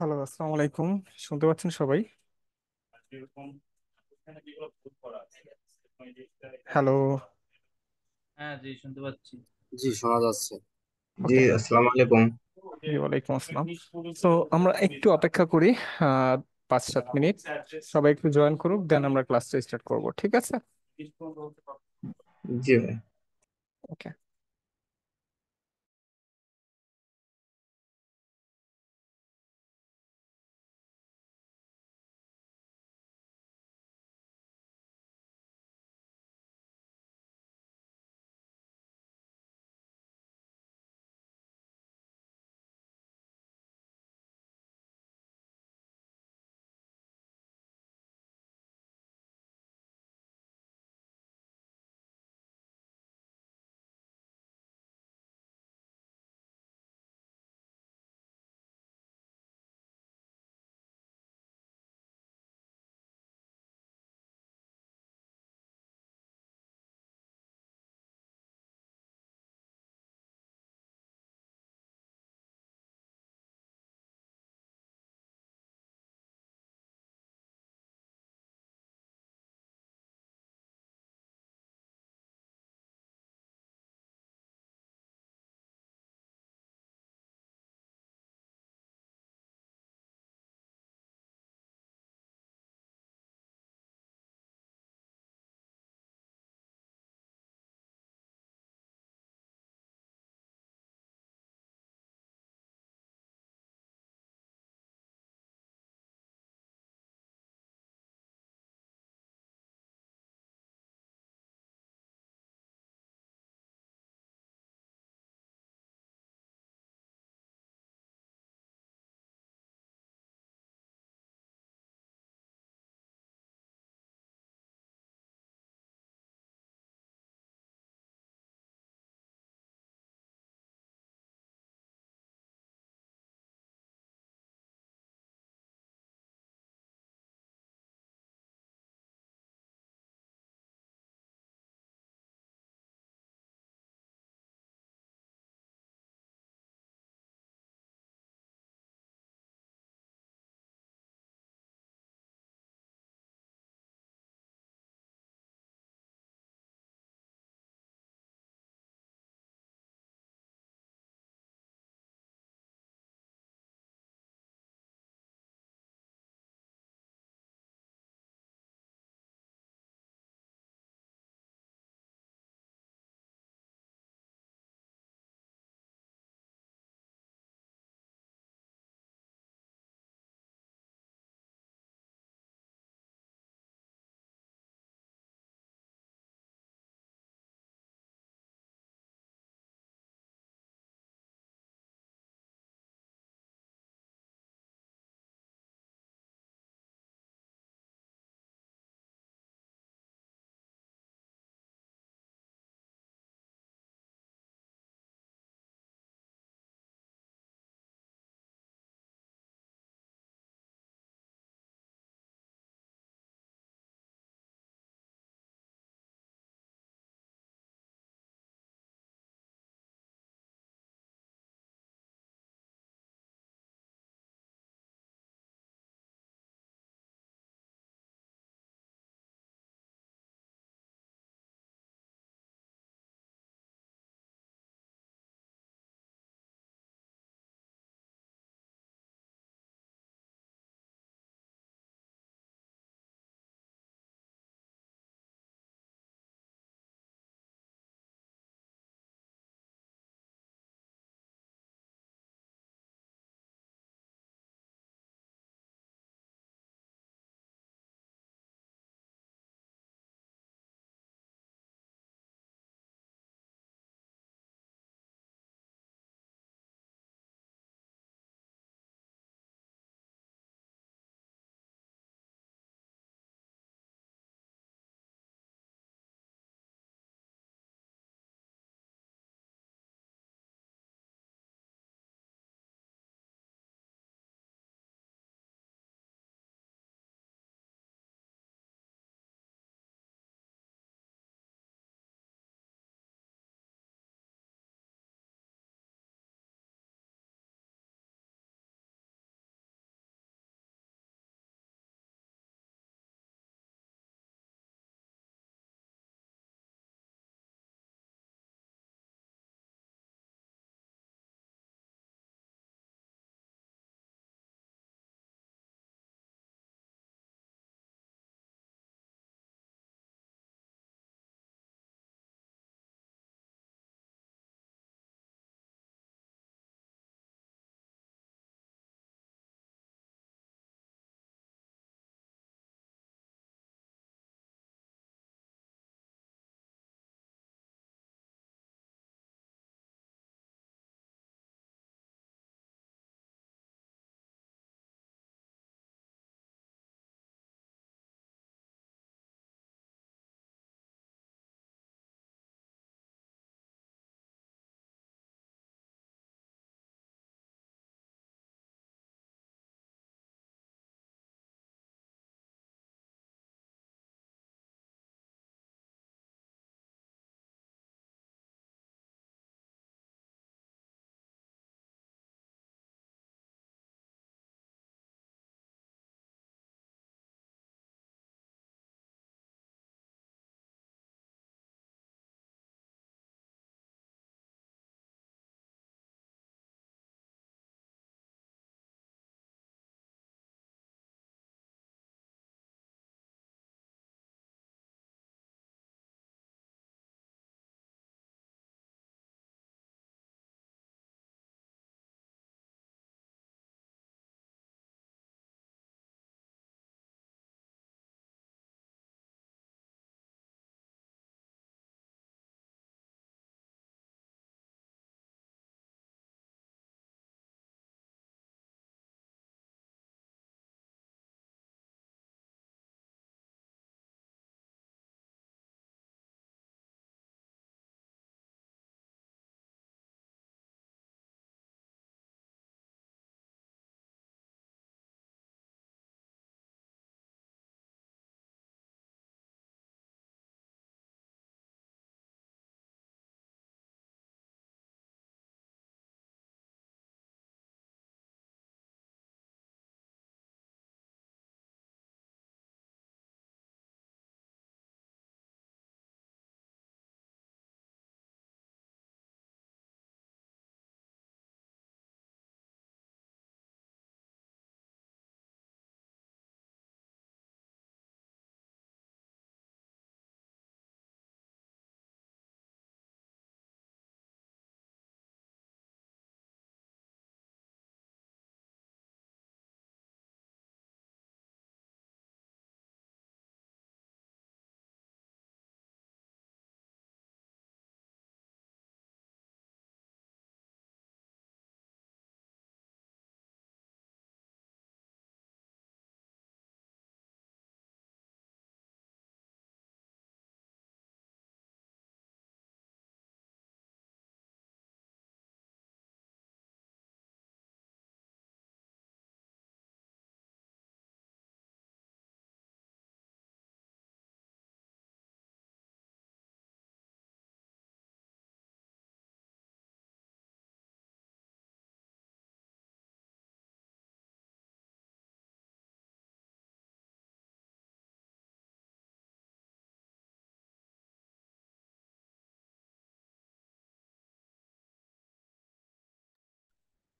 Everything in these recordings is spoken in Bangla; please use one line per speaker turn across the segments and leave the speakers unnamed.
হ্যালো, আসসালামু আলাইকুম। শুনতে পাচ্ছেন সবাই? হ্যালো।
হ্যাঁ, জি শুনতে পাচ্ছি।
জি, শোনা যাচ্ছে। জি,
ওকে।
আসসালামু আলাইকুম।
জি, ওয়ালাইকুম আসসালাম। তো আমরা একটু অপেক্ষা করি, আহ 5-7 মিনিট। সবাই একটু জয়েন করুক, দেন আমরা ক্লাসটা স্টার্ট করব, ঠিক আছে?
জি ভাই।
ওকে।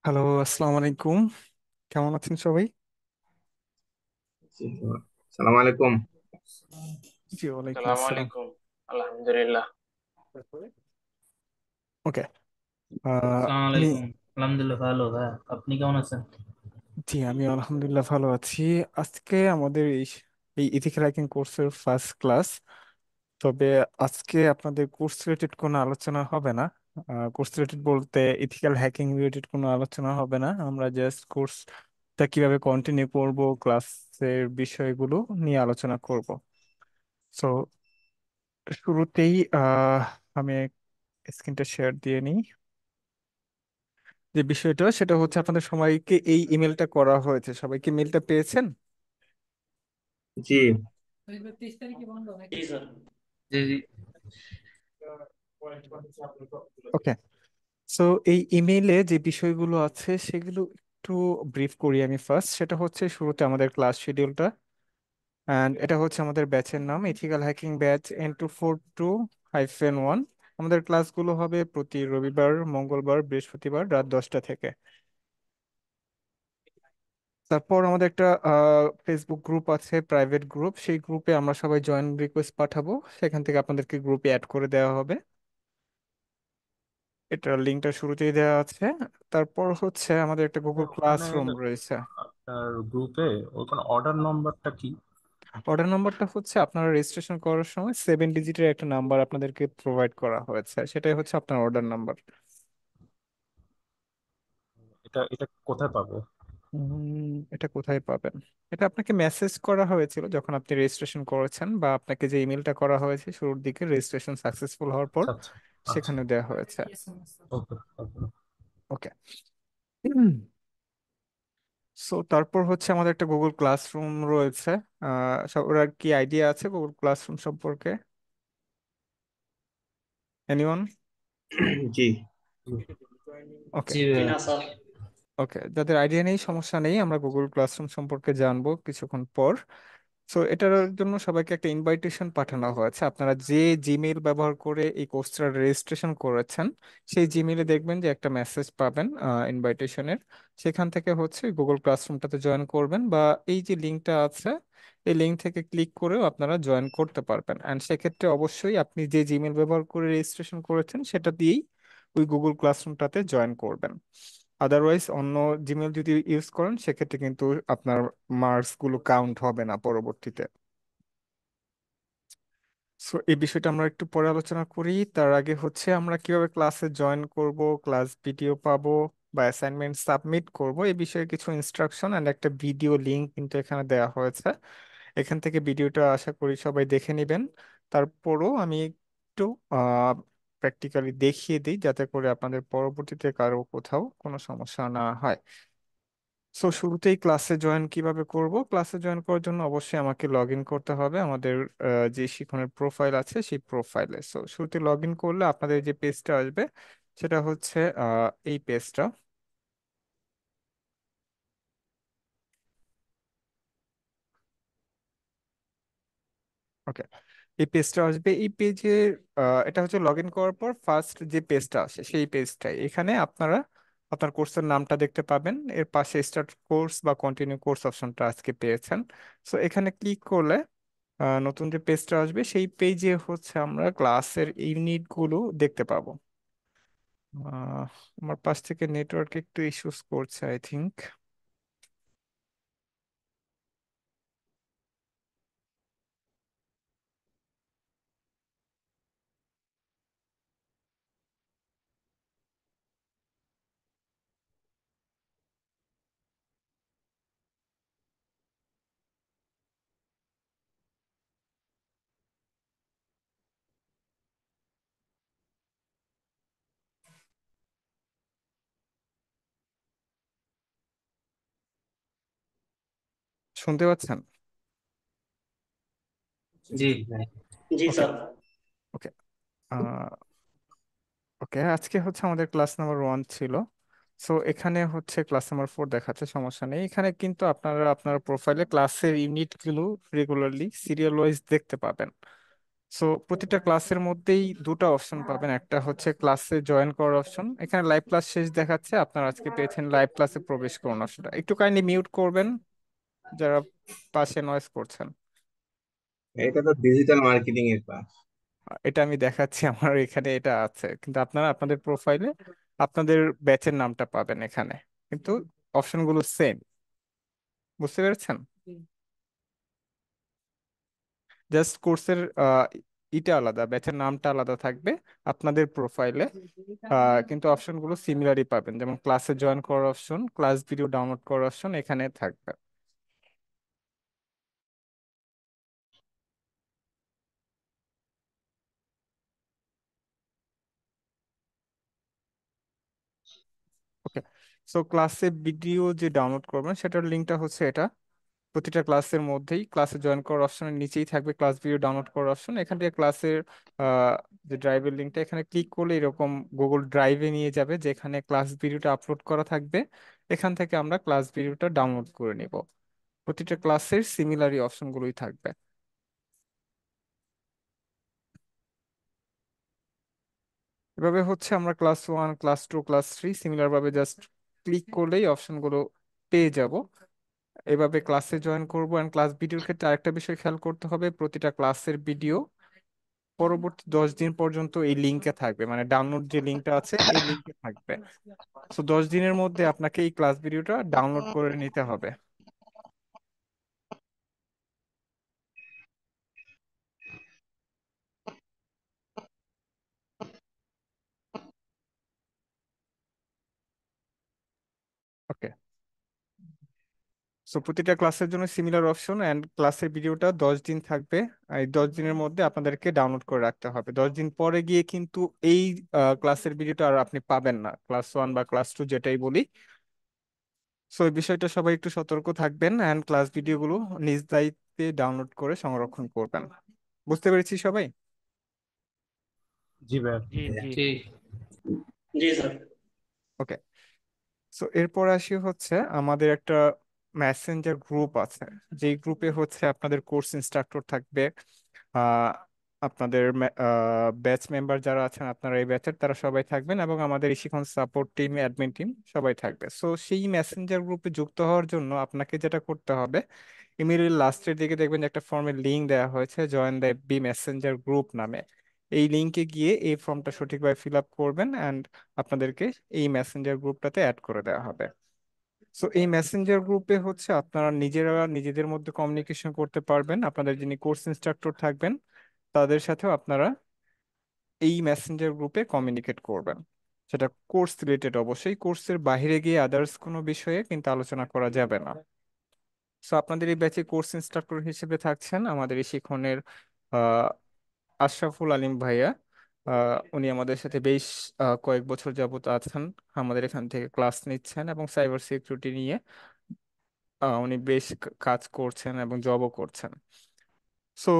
হ্যালো, আসসালামু আলাইকুম। কেমন আছেন সবাই?
জি, সালাম আলাইকুম।
জি, ওয়ালাইকুম
সালাম
আসসালাম।
আলাইকুম। আলহামদুলিল্লাহ।
ওকে।
আসসালামু
আমি
আলাইকুম। আলহামদুলিল্লাহ ভালো। হ্যাঁ, আপনি কেমন আছেন?
জি, আমি আলহামদুলিল্লাহ ভালো আছি। আজকে আমাদের এই ইথিক্যাল হ্যাকিং কোর্সের ফার্স্ট ক্লাস। তবে আজকে আপনাদের কোর্স রিলেটেড কোনো আলোচনা হবে না। কোর্স রিলেটেড বলতে ইথিক্যাল হ্যাকিং রিলেটেড কোনো আলোচনা হবে না। আমরা জাস্ট কোর্সটা কিভাবে কন্টিনিউ করব, ক্লাসের বিষয়গুলো নিয়ে আলোচনা করব। সো শুরুতেই আমি স্ক্রিনটা শেয়ার দিয়ে নিই। যে বিষয়টা সেটা হচ্ছে আপনাদের সবাইকে এই ইমেলটা করা হয়েছে, সবাইকে মেলটা পেয়েছেন?
জি।
জি স্যার। জি জি।
ওকে। সো এই ইমেইলে যে বিষয়গুলো আছে সেগুলো একটু ব্রিফ করি আমি ফার্স্ট। সেটা হচ্ছে শুরুতে আমাদের ক্লাস শিডিউলটা, অ্যান্ড এটা হচ্ছে আমাদের ব্যাচের নাম ইথিক্যাল হ্যাকিং ব্যাচ N242-1। আমাদের ক্লাসগুলো হবে প্রতি রবিবার, মঙ্গলবার, বৃহস্পতিবার রাত 10টা থেকে। তারপর আমাদের একটা ফেসবুক গ্রুপ আছে, প্রাইভেট গ্রুপ। সেই গ্রুপে আমরা সবাই জয়েন রিকোয়েস্ট পাঠাবো, সেখান থেকে আপনাদেরকে গ্রুপে অ্যাড করে দেওয়া হবে। এটার লিঙ্কটা শুরুতেই দেওয়া আছে। তারপর হচ্ছে আমাদের একটা গুগল
ওখানে
ক্লাসরুম রয়েছে।
আপনার গ্রুপে ওখানে অর্ডার নাম্বারটা কি?
অর্ডার নাম্বারটা হচ্ছে আপনারা রেজিস্ট্রেশন করার সময় 7 ডিজিটের একটা নাম্বার আপনাদেরকে প্রোভাইড করা হয়েছে, সেটাই হচ্ছে আপনার অর্ডার নাম্বার।
এটা কোথায় পাবো?
এটা কোথায় পাবেন? এটা আপনাকে মেসেজ করা হয়েছিল যখন আপনি রেজিস্ট্রেশন করেছেন, বা আপনাকে যে ইমেলটা করা হয়েছে শুরুর দিকে রেজিস্ট্রেশন সাকসেসফুল হওয়ার পর
আচ্ছা আচ্ছা। আচ্ছা।
সেখানে দেওয়া হয়েছে।
ওকে ওকে।
ওকে। সো তারপর হচ্ছে আমাদের একটা গুগল ক্লাসরুম রয়েছে। সবার কি আইডিয়া আছে গুগল ক্লাসরুম সম্পর্কে? এনিওয়ান?
জি।
ওকে।
জি ভাইয়া।
ওকে, যাদের আইডিয়া নেই সমস্যা নেই, আমরা গুগল ক্লাসরুম সম্পর্কে জানবো কিছুক্ষণ পর। সো এটার জন্য সবাইকে একটা ইনভাইটেশন পাঠানো হয়েছে। আপনারা যে জিমেইল ব্যবহার করে এই কোর্সটা রেজিস্ট্রেশন করেছেন সেই জিমেইলে দেখবেন যে একটা মেসেজ পাবেন ইনভাইটেশনের। সেখান থেকে হচ্ছে গুগল ক্লাসরুমটাতে জয়েন করবেন, বা এই যে লিঙ্কটা আছে এই লিঙ্ক থেকে ক্লিক করেও আপনারা জয়েন করতে পারবেন। অ্যান্ড সেক্ষেত্রে অবশ্যই আপনি যে জিমেইল ব্যবহার করে রেজিস্ট্রেশন করেছেন সেটা দিয়েই ওই গুগল ক্লাসরুমটাতে জয়েন করবেন। আদারওয়াইজ অন্য জিমেল যদি ইউজ করেন সেক্ষেত্রে কিন্তু আপনার মার্কস গুলো কাউন্ট হবে না পরবর্তীতে। সো এই বিষয়টা আমরা একটু পরে আলোচনা করি। তার আগে হচ্ছে আমরা কিভাবে ক্লাসে জয়েন করব, ক্লাস ভিডিও পাবো, বা অ্যাসাইনমেন্ট সাবমিট করব, এই বিষয়ে কিছু ইনস্ট্রাকশন এন্ড একটা ভিডিও লিংক কিন্তু এখানে দেওয়া হয়েছে। এখান থেকে ভিডিওটা আশা করি সবাই দেখে নেবেন। তারপরও আমি একটু প্র্যাকটিক্যালি দেখিয়ে দিই যাতে করে আপনাদের পরবর্তীতে কারো কোথাও কোনো সমস্যা না হয়। সো শুরুতেই ক্লাসে জয়েন কিভাবে করব? ক্লাসে জয়েন করার জন্য অবশ্যই আমাকে লগ ইন করতে হবে আমাদের যে শিক্ষণের প্রোফাইল আছে সেই প্রোফাইলে। সো শুরুতে লগ ইন করলে আপনাদের যে পেজটা আসবে সেটা হচ্ছে এই পেজটা। ওকে, এই পেজটা আসবে। এই পেজে এটা হচ্ছে লগ ইন করার পর ফার্স্ট যে পেজটা আসে সেই পেজটাই। এখানে আপনারা আপনার কোর্সের নামটা দেখতে পাবেন, এর পাশে স্টার্ট কোর্স বা কন্টিনিউ কোর্স অপশনটা আজকে পেয়েছেন। সো এখানে ক্লিক করলে নতুন যে পেজটা আসবে সেই পেজে হচ্ছে আমরা ক্লাসের ইউনিট গুলো দেখতে পাবো। আহ, আমার পাশ থেকে নেটওয়ার্ক একটু ইস্যুস করছে আই থিংক। শুনতে পাচ্ছেন?
জি ভাই।
জি
ওকে।
স্যার।
ওকে। ওকে, আজকে হচ্ছে আমাদের ক্লাস নাম্বার 1 ছিল। সো এখানে হচ্ছে ক্লাস নাম্বার 4 দেখাচ্ছে, সমস্যা নেই। এখানে কিন্তু আপনারা আপনার প্রোফাইলে ক্লাসের ইউনিট গুলো রেগুলারলি সিরিয়াল ওয়াইজ দেখতে পাবেন। সো প্রতিটা ক্লাসের মধ্যেই দুটো অপশন পাবেন, একটা হচ্ছে ক্লাসে জয়েন করার অপশন, এখানে লাইভ ক্লাস শেষ দেখাচ্ছে, আপনারা আজকে পেয়েছেন লাইভ ক্লাসে প্রবেশ করুন অপশনটা, একটু কাইন্ডলি মিউট করবেন যারা পাশে নয়েজ করছেন।
এটা তো ডিজিটাল মার্কেটিং এর কাজ।
এটা আমি দেখাচ্ছি, আমার এখানে এটা আছে, কিন্তু আপনারা আপনাদের প্রোফাইলে আপনাদের ব্যাচের নামটা পাবেন এখানে, কিন্তু অপশনগুলো সেম। বুঝতে পেরেছেন? জাস্ট কোর্সের ইটা আলাদা, ব্যাচের নামটা আলাদা থাকবে আপনাদের প্রোফাইলে, কিন্তু অপশনগুলো সিমিলারই পাবেন, যেমন ক্লাসে জয়েন করার অপশন, ক্লাস ভিডিও ডাউনলোড করার অপশন এখানে থাকবে। ওকে, সো ক্লাসে ভিডিও যে ডাউনলোড করবেন সেটার লিঙ্কটা হচ্ছে এটা, প্রতিটা ক্লাসের মধ্যেই ক্লাসে জয়েন করার অপশনের নিচেই থাকবে ক্লাস ভিডিও ডাউনলোড করার অপশন, এখান থেকে ক্লাসের আহ, যে ড্রাইভের লিঙ্কটা এখানে ক্লিক করলে এরকম গুগল ড্রাইভে নিয়ে যাবে, যেখানে ক্লাস ভিডিওটা আপলোড করা থাকবে, এখান থেকে আমরা ক্লাস ভিডিওটা ডাউনলোড করে নিব। প্রতিটা ক্লাসের সিমিলারই অপশনগুলোই থাকবে। এভাবে হচ্ছে আমরা class one, class two, class three similar ভাবে জাস্ট ক্লিক করলেই অপশনগুলো পেয়ে যাব। এভাবে ক্লাসে জয়েন করব। অ্যান্ড ক্লাস ভিডিওর ক্ষেত্রে আরেকটা বিষয় খেয়াল করতে হবে, প্রতিটা ক্লাসের ভিডিও পরবর্তী 10 দিন পর্যন্ত এই লিঙ্কে থাকবে, মানে ডাউনলোড যে লিঙ্কটা আছে এই লিঙ্কে থাকবে। তো 10 দিনের মধ্যে আপনাকে এই ক্লাস ভিডিওটা ডাউনলোড করে নিতে হবে। ওকে, সো প্রতিটা ক্লাসের জন্য সিমিলার অপশন, অ্যান্ড ক্লাসের ভিডিওটা 10 দিন থাকবে। আর এই 10 দিনের মধ্যে আপনাদেরকে ডাউনলোড করে রাখতে হবে, 10 দিন পরে গিয়ে কিন্তু এই ক্লাসের ভিডিওটা আর আপনি পাবেন না, ক্লাস ওয়ান বা ক্লাস টু যেটাই বলি। সো এই বিষয়টা সবাই একটু সতর্ক থাকবেন, অ্যান্ড ক্লাস ভিডিওগুলো নিজ দায়িত্বে ডাউনলোড করে সংরক্ষণ করবেন। বুঝতে পেরেছি সবাই?
জি ভাই।
জি জি জি। জি স্যার।
ওকে, সো এরপর আসি হচ্ছে আমাদের একটা মেসেঞ্জার গ্রুপ আছে, যেই গ্রুপে হচ্ছে আপনাদের কোর্স ইনস্ট্রাক্টর থাকবে, আহ, আপনাদের ব্যাচ মেম্বার যারা আছেন আপনারা এই ব্যাচের তারা সবাই থাকবেন, এবং আমাদের শিখন সাপোর্ট টিম, অ্যাডমিন টিম সবাই থাকবে। সো সেই মেসেঞ্জার গ্রুপে যুক্ত হওয়ার জন্য আপনাকে যেটা করতে হবে, ইমেইলের লাস্টের দিকে দেখবেন যে একটা ফর্মের লিঙ্ক দেওয়া হয়েছে, join the B messenger group নামে। এই লিঙ্কে গিয়ে এই ফর্মটা সঠিকভাবে ফিল আপ করবেন, অ্যান্ড আপনাদেরকে এই মেসেঞ্জার গ্রুপটাতে অ্যাড করে দেওয়া হবে। সো এই মেসেঞ্জার গ্রুপে হচ্ছে আপনারা নিজেরা নিজেদের মধ্যে কমিউনিকেশন করতে পারবেন, আপনাদের যিনি কোর্স ইনস্ট্রাক্টর থাকবেন তাদের সাথেও আপনারা এই মেসেঞ্জার গ্রুপে কমিউনিকেট করবেন। সেটা কোর্স রিলেটেড, অবশ্যই কোর্সের বাইরে গিয়ে আদার্স কোনো বিষয়ে কিন্তু আলোচনা করা যাবে না। সো আপনাদের এই ব্যাচে কোর্স ইনস্ট্রাক্টর হিসেবে থাকছেন আমাদের এই শিক্ষণের আহ, আশরাফুল আলিম ভাইয়া। উনি আমাদের সাথে বেশ কয়েক বছর যাবত আছেন, আমাদের এখান থেকে ক্লাস নিচ্ছেন, এবং সাইবার সিকিউরিটি নিয়ে উনি বেশ কাজ করছেন এবং জবও করছেন। সো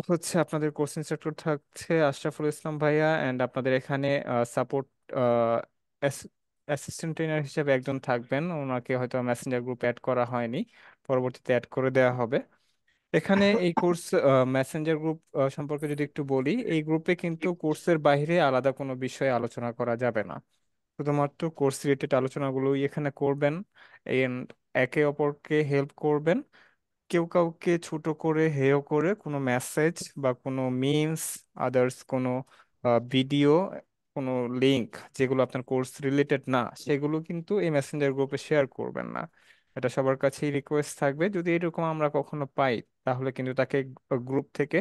হচ্ছে আপনাদের কোর্স ইনস্ট্রাক্টর থাকছে আশরাফুল ইসলাম ভাইয়া, অ্যান্ড আপনাদের এখানে সাপোর্ট অ্যাসিস্ট্যান্ট ট্রেনার হিসেবে একজন থাকবেন, ওনাকে হয়তো মেসেঞ্জার গ্রুপ অ্যাড করা হয়নি, পরবর্তীতে অ্যাড করে দেওয়া হবে। এখানে এই কোর্স মেসেঞ্জার গ্রুপ সম্পর্কে যদি একটু বলি, এই গ্রুপে কিন্তু কোর্সের বাইরে আলাদা কোনো বিষয়ে আলোচনা করা যাবে না, শুধুমাত্র কোর্স রিলেটেড আলোচনাগুলোই এখানে করবেন, and একে অপরকে হেল্প করবেন। কেউ কাউকে ছোট করে হেয় করে কোনো মেসেজ বা কোনো মিমস, আদার্স কোনো ভিডিও, কোনো লিংক যেগুলো আপনার কোর্স রিলেটেড না, সেগুলো কিন্তু এই মেসেঞ্জার গ্রুপে শেয়ার করবেন না। এটা সবার কাছেই রিকোয়েস্ট থাকবে, যদি এরকম আমরা কখনো পাই তাহলে কিন্তু তাকে গ্রুপ থেকে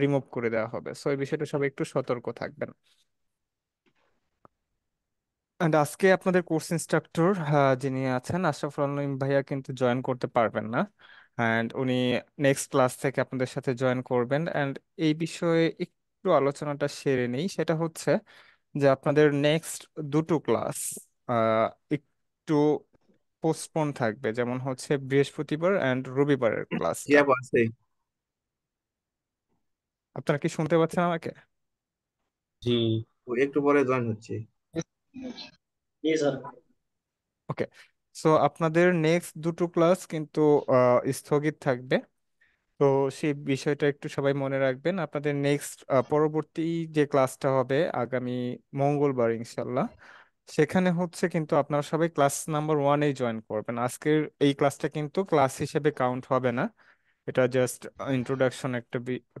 রিমুভ করে দেওয়া হবে। সো এই বিষয়টা সবাই একটু সতর্ক থাকবেন। And আজকে আপনাদের কোর্স ইনস্ট্রাক্টর যিনি আছেন আশরাফুল আলম ভাইয়া কিন্তু জয়েন করতে পারবেন না, অ্যান্ড উনি নেক্সট ক্লাস থেকে আপনাদের সাথে জয়েন করবেন। অ্যান্ড এই বিষয়ে একটু আলোচনাটা সেরে নেই, সেটা হচ্ছে যে আপনাদের নেক্সট দুটো ক্লাস একটু পোস্টপোন থাকবে, যেমন হচ্ছে বৃহস্পতিবার অ্যান্ড রবিবারের
জি
ক্লাসটা।
আপু আছে।
আপনারা কি শুনতে পাচ্ছেন আমাকে?
জি।
ও একটু পরে জয়েন হচ্ছে।
জি স্যার।
ওকে, সো আপনাদের নেক্সট দুটো ক্লাস কিন্তু স্থগিত থাকবে। তো সেই বিষয়টা একটু সবাই মনে রাখবেন। আপনাদের নেক্সট পরবর্তী যে ক্লাসটা হবে আগামী মঙ্গলবার ইনশাল্লাহ, সেখানে হচ্ছে কিন্তু আপনারা সবাই ক্লাস নাম্বার ওয়ানেই জয়েন করবেন। আজকের এই ক্লাসটা কিন্তু ক্লাস হিসেবে কাউন্ট হবে না, এটা জাস্ট ইন্ট্রোডাকশন একটা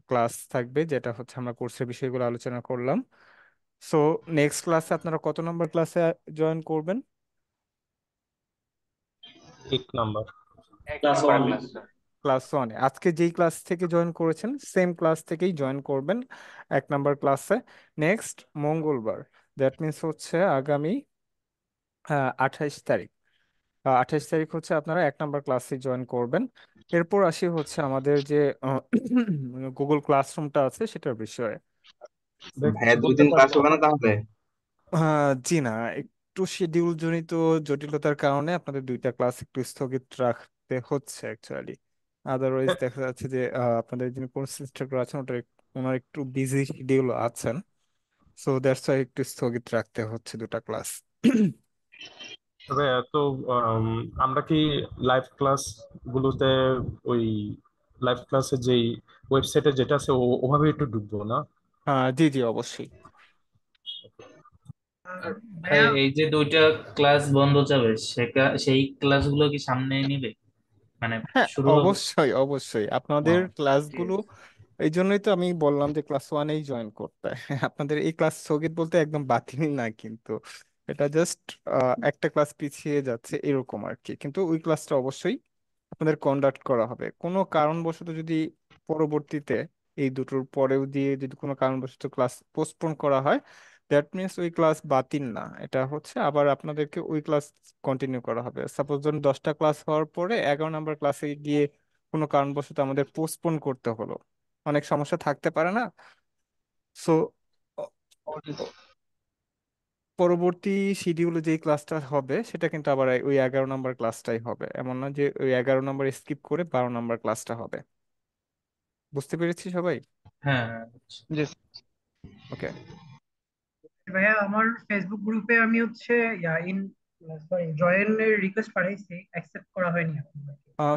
ক্লাস থাকবে, যেটা হচ্ছে আমরা কোর্সের বিষয়গুলো আলোচনা করলাম। সো নেক্সট ক্লাসে আপনারা কত নম্বর ক্লাসে জয়েন করবেন?
1 নাম্বার।
क्लास वन में।
ক্লাস ওয়ানে আজকে যেই ক্লাস থেকে জয়েন করেছেন সেম ক্লাস থেকেই জয়েন করবেন 1 নম্বর ক্লাসে। নেক্সট মঙ্গলবার, দ্যাট মিন্স হচ্ছে আগামী 28 তারিখ। 28 তারিখ হচ্ছে আপনারা 1 নম্বর ক্লাসে জয়েন করবেন। এরপর আসি হচ্ছে আমাদের যে গুগল ক্লাসরুমটা আছে সেটার বিষয়ে।
ভাইয়া দুই
বলতে
দিন ক্লাস
পারবো।
হবে না তাহলে?
জি না, একটু শিডিউল জনিত জটিলতার কারণে আপনাদের 2টা ক্লাস একটু স্থগিত রাখতে হচ্ছে অ্যাকচুয়ালি। আদারওয়াইজ দেখা যাচ্ছে যে আপনাদের যিনি কোর্স ইনস্ট্রাক্টর আছেন ওনার একটু বিজি শিডিউল আছেন। সো দ্যাটস ওয়াই একটু স্থগিত রাখতে হচ্ছে 2টা ক্লাস।
তবে তো আম, আমরা কি লাইভ ক্লাস গুলোতে ওই লাইভ ক্লাসে যেই ওয়েবসাইটে যেটা আছে ওভাবে একটু ঢুকবো না?
জি জি অবশ্যই।
আর ভাই এই যে দুইটা ক্লাস বন্ধ যাবে সেই ক্লাসগুলো কি সামনে নিবে, মানে
হ্যাঁ
শুরু হবে?
অবশ্যই অবশ্যই আপনাদের
ও, ঠিক
ক্লাসগুলো,
আছে।
এই জন্যই তো আমি বললাম যে ক্লাস ওয়ানেই জয়েন করতে। আপনাদের এই ক্লাস স্থগিত বলতে একদম বাতিল না কিন্তু, এটা জাস্ট একটা ক্লাস পিছিয়ে যাচ্ছে এরকম আর কি, কিন্তু ওই ক্লাসটা অবশ্যই আপনাদের কন্ডাক্ট করা হবে। কোনো কারণবশত যদি পরবর্তীতে এই দুটোর পরেও দিয়ে যদি কোনো কারণবশত ক্লাস পোস্টপোন করা হয়, দ্যাট মিনস ওই ক্লাস বাতিল না, এটা হচ্ছে আবার আপনাদেরকে ওই ক্লাস কন্টিনিউ করা হবে। সাপোজ ধরুন 10টা ক্লাস হওয়ার পরে 11 নম্বর ক্লাসে গিয়ে কোনো কারণবশত আমাদের পোস্টপোন করতে হলো, অনেক সমস্যা থাকতে পারে না। সো পরবর্তী শিডিউলে যে ক্লাসটা হবে সেটা কিন্তু আবার ওই 11 নম্বর ক্লাসটাই হবে, এমন না যে ওই 11 নম্বর স্কিপ করে 12 নম্বর ক্লাসটা হবে। বুঝতে পেরেছি সবাই?
হ্যাঁ, হ্যাঁ, বুঝছি।
জি
ওকে।
ভাইয়া, আমার ফেসবুক গ্রুপে আমি হচ্ছে সরি জয়েনের রিকোয়েস্ট পাঠাইছি, অ্যাকসেপ্ট করা হয়নি এখন।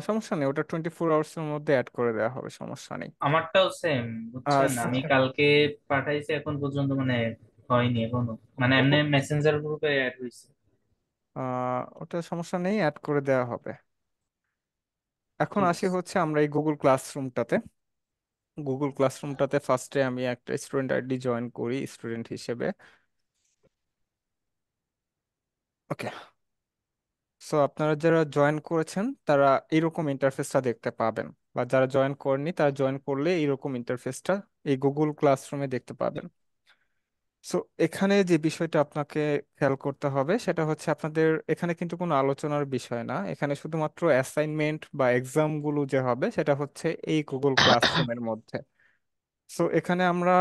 সমস্যা নেই, ওটা 24 আওয়ার্সের মধ্যে অ্যাড করে দেওয়া হবে, সমস্যা নেই।
আমারটাও সেম, বুঝছেন,
আচ্ছা।
আমি কালকে পাঠাইছি, এখন পর্যন্ত মানে হয়নি এখনো, মানে এমনি মেসেঞ্জার গ্রুপে অ্যাড হয়েছে।
ওটা সমস্যা নেই, অ্যাড করে দেওয়া হবে। এখন
ঠিক
আসি
আছে।
হচ্ছে আমরা এই গুগল ক্লাসরুমটাতে। গুগল ক্লাসরুমটাতে ফার্স্টে আমি একটা স্টুডেন্ট আইডি জয়েন করি স্টুডেন্ট হিসেবে। ওকে। সো আপনারা যারা জয়েন করেছেন তারা এরকম ইন্টারফেসটা দেখতে পাবেন, বা যারা জয়েন করেননি তারা জয়েন করলে এরকম ইন্টারফেসটা এই গুগল ক্লাসরুমে দেখতে পাবেন। সো এখানে যে বিষয়টা আপনাকে খেয়াল করতে হবে সেটা হচ্ছে আপনাদের এখানে কিন্তু কোনো আলোচনার বিষয় না, এখানে শুধুমাত্র অ্যাসাইনমেন্ট বা এক্সাম গুলো যে হবে সেটা হচ্ছে এই গুগল ক্লাসরুমের মধ্যে। সো এখানে আমরা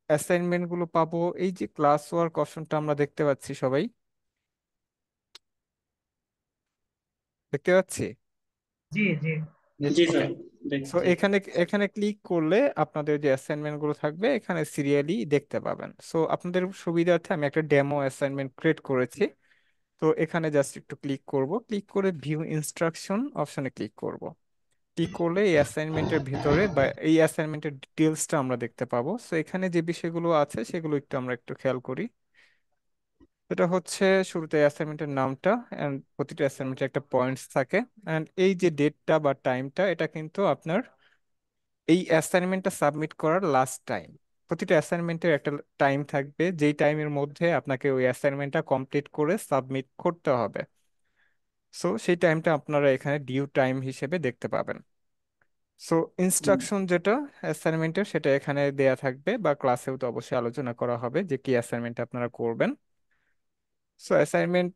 অ্যাসাইনমেন্ট গুলো পাবো, এই যে ক্লাস ওয়ার্ক অপশনটা আমরা দেখতে পাচ্ছি সবাই, দেখতে পাচ্ছি।
জি জি।
जी
ওকে।
सर।
সো
देखते
এখানে এখানে ক্লিক করলে আপনাদের যে অ্যাসাইনমেন্ট গুলো থাকবে এখানে সিরিয়ালি দেখতে পাবেন। সো আপনাদের সুবিধার্থে আমি একটা ডেমো অ্যাসাইনমেন্ট ক্রিয়েট করেছি। তো এখানে জাস্ট একটু ক্লিক করব, ক্লিক করে ভিউ ইনস্ট্রাকশন অপশনে ক্লিক করব। ক্লিক করলে এই অ্যাসাইনমেন্টের ভিতরে বা এই অ্যাসাইনমেন্টের ডিটেলসটা আমরা দেখতে পাবো। সো এখানে যে বিষয়গুলো আছে সেগুলো আমরা একটু খেয়াল করি। এটা হচ্ছে শুরুতে অ্যাসাইনমেন্টের নামটা, এন্ড প্রতিটা অ্যাসাইনমেন্টের একটা পয়েন্টস থাকে, এন্ড এই যে ডেটটা বা টাইমটা এটা কিন্তু আপনার এই অ্যাসাইনমেন্টটা সাবমিট করার লাস্ট টাইম। প্রতিটা অ্যাসাইনমেন্টের একটা টাইম থাকবে যেই টাইমের মধ্যে আপনাকে ওই অ্যাসাইনমেন্টটা কমপ্লিট করে সাবমিট করতে হবে। সো সেই টাইমটা আপনারা এখানে ডিউ টাইম হিসেবে দেখতে পাবেন। সো ইনস্ট্রাকশন যেটা অ্যাসাইনমেন্টের সেটা এখানে দেয়া থাকবে, বা ক্লাসেও তো অবশ্যই আলোচনা করা হবে যে কি অ্যাসাইনমেন্ট আপনারা করবেন। সো অ্যাসাইনমেন্ট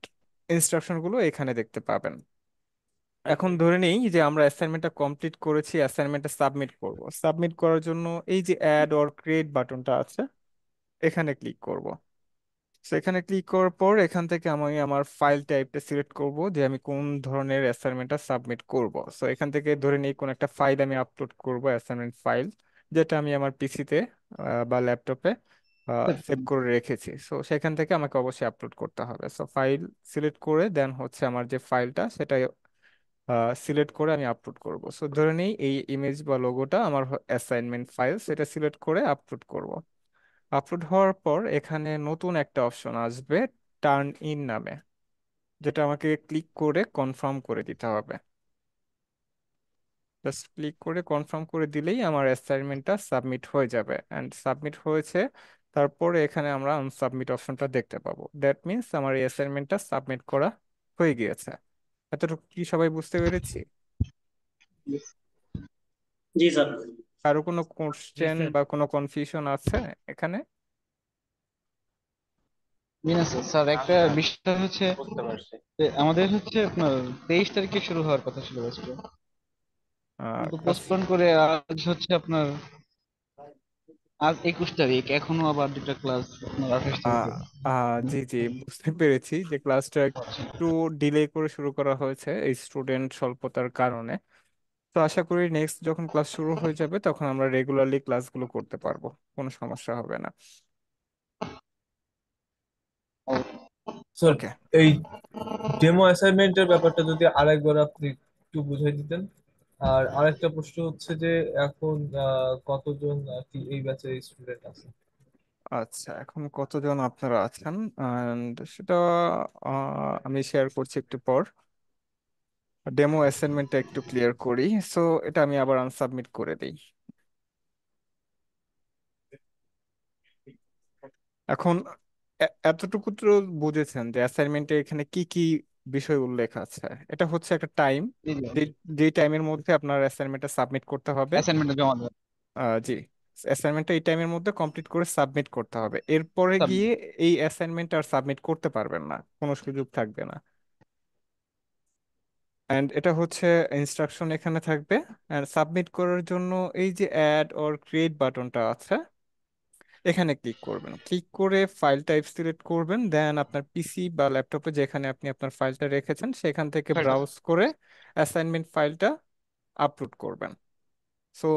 ইনস্ট্রাকশন গুলো এখানে দেখতে পাবেন। এখন ধরে নিই যে আমরা অ্যাসাইনমেন্টটা কমপ্লিট করেছি, অ্যাসাইনমেন্টটা সাবমিট করব। সাবমিট করার জন্য এই যে অ্যাড অর ক্রিয়েট বাটনটা আছে এখানে ক্লিক করব। সো এখানে ক্লিক করার পর এখান থেকে আমি আমার ফাইল টাইপটা সিলেক্ট করব যে আমি কোন ধরনের অ্যাসাইনমেন্টটা সাবমিট করব। সো এখান থেকে ধরে নিই কোন একটা ফাইল আমি আপলোড করব, অ্যাসাইনমেন্ট ফাইল, যেটা আমি আমার পিসিতে বা ল্যাপটপে সেভ করে রেখেছি। সো সেখান থেকে আমাকে অবশ্যই আপলোড করতে হবে। সো ফাইল সিলেক্ট করে দেন হচ্ছে আমার যে ফাইলটা সেটা সিলেক্ট করে আমি আপলোড করব। সো ধরে নিই এই ইমেজ বা লোগোটা আমার অ্যাসাইনমেন্ট ফাইল, সেটা সিলেক্ট করে আপলোড করব। আপলোড হওয়ার পর এখানে নতুন একটা অপশন আসবে, টার্ন ইন নামে, যেটা আমাকে ক্লিক করে কনফার্ম করে দিতে হবে। জাস্ট ক্লিক করে কনফার্ম করে দিলেই আমার অ্যাসাইনমেন্টটা সাবমিট হয়ে যাবে, অ্যান্ড সাবমিট হয়েছে। তারপরে এখানে আমরা সাবমিট অপশনটা দেখতে পাবো। দ্যাট মিন্স আমার এই অ্যাসাইনমেন্টটা সাবমিট করা হয়ে গিয়েছে। এতটুকু কি সবাই বুঝতে পেরেছি?
जी सर।
কারো কোনো
জি
কোশ্চেন
স্যার।
বা কোনো কনফিউশন আছে এখানে?
না স্যার, স্যার একটা বিষয় হচ্ছে যে আমাদের হচ্ছে আপনার 23 তারিখে শুরু হওয়ার কথা ছিল ব্যাচটা, কিন্তু
ক্লাস
পোস্টপোন করে আজ হচ্ছে আপনার আজ 21 তারিখ, এখনো আবার দুটা ক্লাস আপনার 28 তারিখে।
জি জি, বুঝতে পেরেছি যে ক্লাসটা একটু ডিলে করে শুরু করা হয়েছে এই স্টুডেন্ট স্বল্পতার কারণে। তো আশা করি নেক্সট যখন ক্লাস শুরু হয়ে যাবে তখন আমরা রেগুলারলি ক্লাসগুলো করতে পারবো, কোনো সমস্যা হবে না।
স্যার,
ওকে।
এই ডেমো অ্যাসাইনমেন্টের ব্যাপারটা যদি আরেকবার আপনি একটু বুঝাই দিতেন। আর আরেকটা প্রশ্ন হচ্ছে যে এখন কতজন আর কি এই ব্যাচে স্টুডেন্ট আছে?
আচ্ছা, এখন কতজন আপনারা আছেন and সেটা আমি শেয়ার করছি একটু পর। ডেমো অ্যাসাইনমেন্টটা একটু ক্লিয়ার করি। সো এটা আমি আবার আনসাবমিট করে দিই। এখন এতটুকু তো বুঝেছেন যে অ্যাসাইনমেন্টে এখানে কি কি বিষয় উল্লেখ আছে। এটা হচ্ছে একটা টাইম,
জি জি,
যে যে টাইমের মধ্যে আপনার অ্যাসাইনমেন্টটা সাবমিট করতে হবে।
অ্যাসাইনমেন্টটা জমা দেওয়া।
জি, অ্যাসাইনমেন্টটা এই টাইমের মধ্যে কমপ্লিট করে সাবমিট করতে হবে। এরপরে
স্যার,
গিয়ে এই অ্যাসাইনমেন্ট আর সাবমিট করতে পারবেন না, কোনো সুযোগ থাকবে না। অ্যান্ড এটা হচ্ছে ইনস্ট্রাকশন এখানে থাকবে। অ্যান্ড সাবমিট করার জন্য এই যে অ্যাড অর ক্রিয়েট বাটনটা আছে, এখানে ক্লিক করবেন। ক্লিক করে ফাইল টাইপ সিলেক্ট করবেন, দেন আপনার পিসি বা ল্যাপটপে যেখানে আপনি আপনার ফাইলটা রেখেছেন সেখান থেকে
ফাইলটা
ব্রাউজ করে অ্যাসাইনমেন্ট ফাইলটা আপলোড করবেন। সো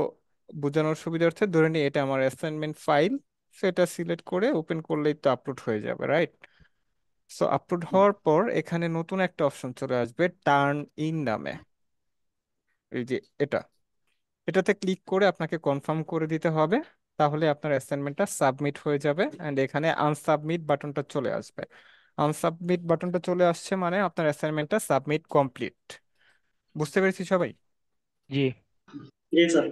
বোঝানোর সুবিধার্থে ধরে নিই এটা আমার অ্যাসাইনমেন্ট ফাইল, সেটা সিলেক্ট করে ওপেন করলেই তো আপলোড হয়ে যাবে, রাইট? সো আপলোড হওয়ার পর এখানে নতুন একটা অপশন চলে আসবে, টার্ন ইন নামে। এই যে এটা, এটাতে ক্লিক করে আপনাকে কনফার্ম করে দিতে হবে। তাহলে আপনার অ্যাসাইনমেন্টটা সাবমিট হয়ে যাবে অ্যান্ড এখানে আনসাবমিট বাটনটা চলে আসবে। আনসাবমিট বাটনটা চলে আসছে মানে আপনার অ্যাসাইনমেন্টটা সাবমিট কমপ্লিট। বুঝতে পেরেছি সবাই?
জি।
जी सर।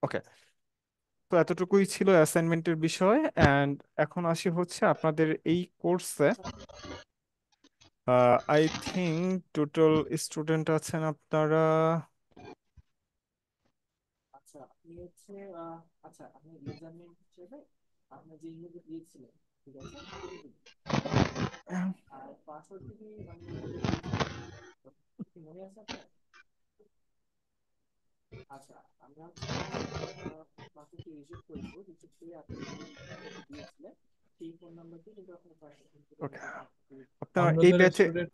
ওকে। তো এতটুকুই ছিল অ্যাসাইনমেন্টের বিষয়। অ্যান্ড এখন আসি হচ্ছে আপনাদের এই কোর্সে আই থিঙ্ক টোটাল স্টুডেন্ট আছেন আপনারা। আচ্ছা, আপনি হচ্ছে আচ্ছা, আপনি ইউজার নেম হিসেবে আপনি যে ইমেল দিয়েছিলেন, ঠিক আছে, আর পাসওয়ার্ড কি আমি ইমেলে দিয়েছিলাম, কি মনে আছে আপনার? আচ্ছা, আমরা হচ্ছে পাসওয়ার্ডটি রিসেট করে দেবো। রিসেট করে আপনি যে ফোন নাম্বারটি দিয়েছিলেন সেই ফোন নাম্বারটি কিন্তু আপনার পাসওয়ার্ড। ওকে। আপনার
আমরা
এই
স্যার
ব্যাচে,
স্টুডেন্ট।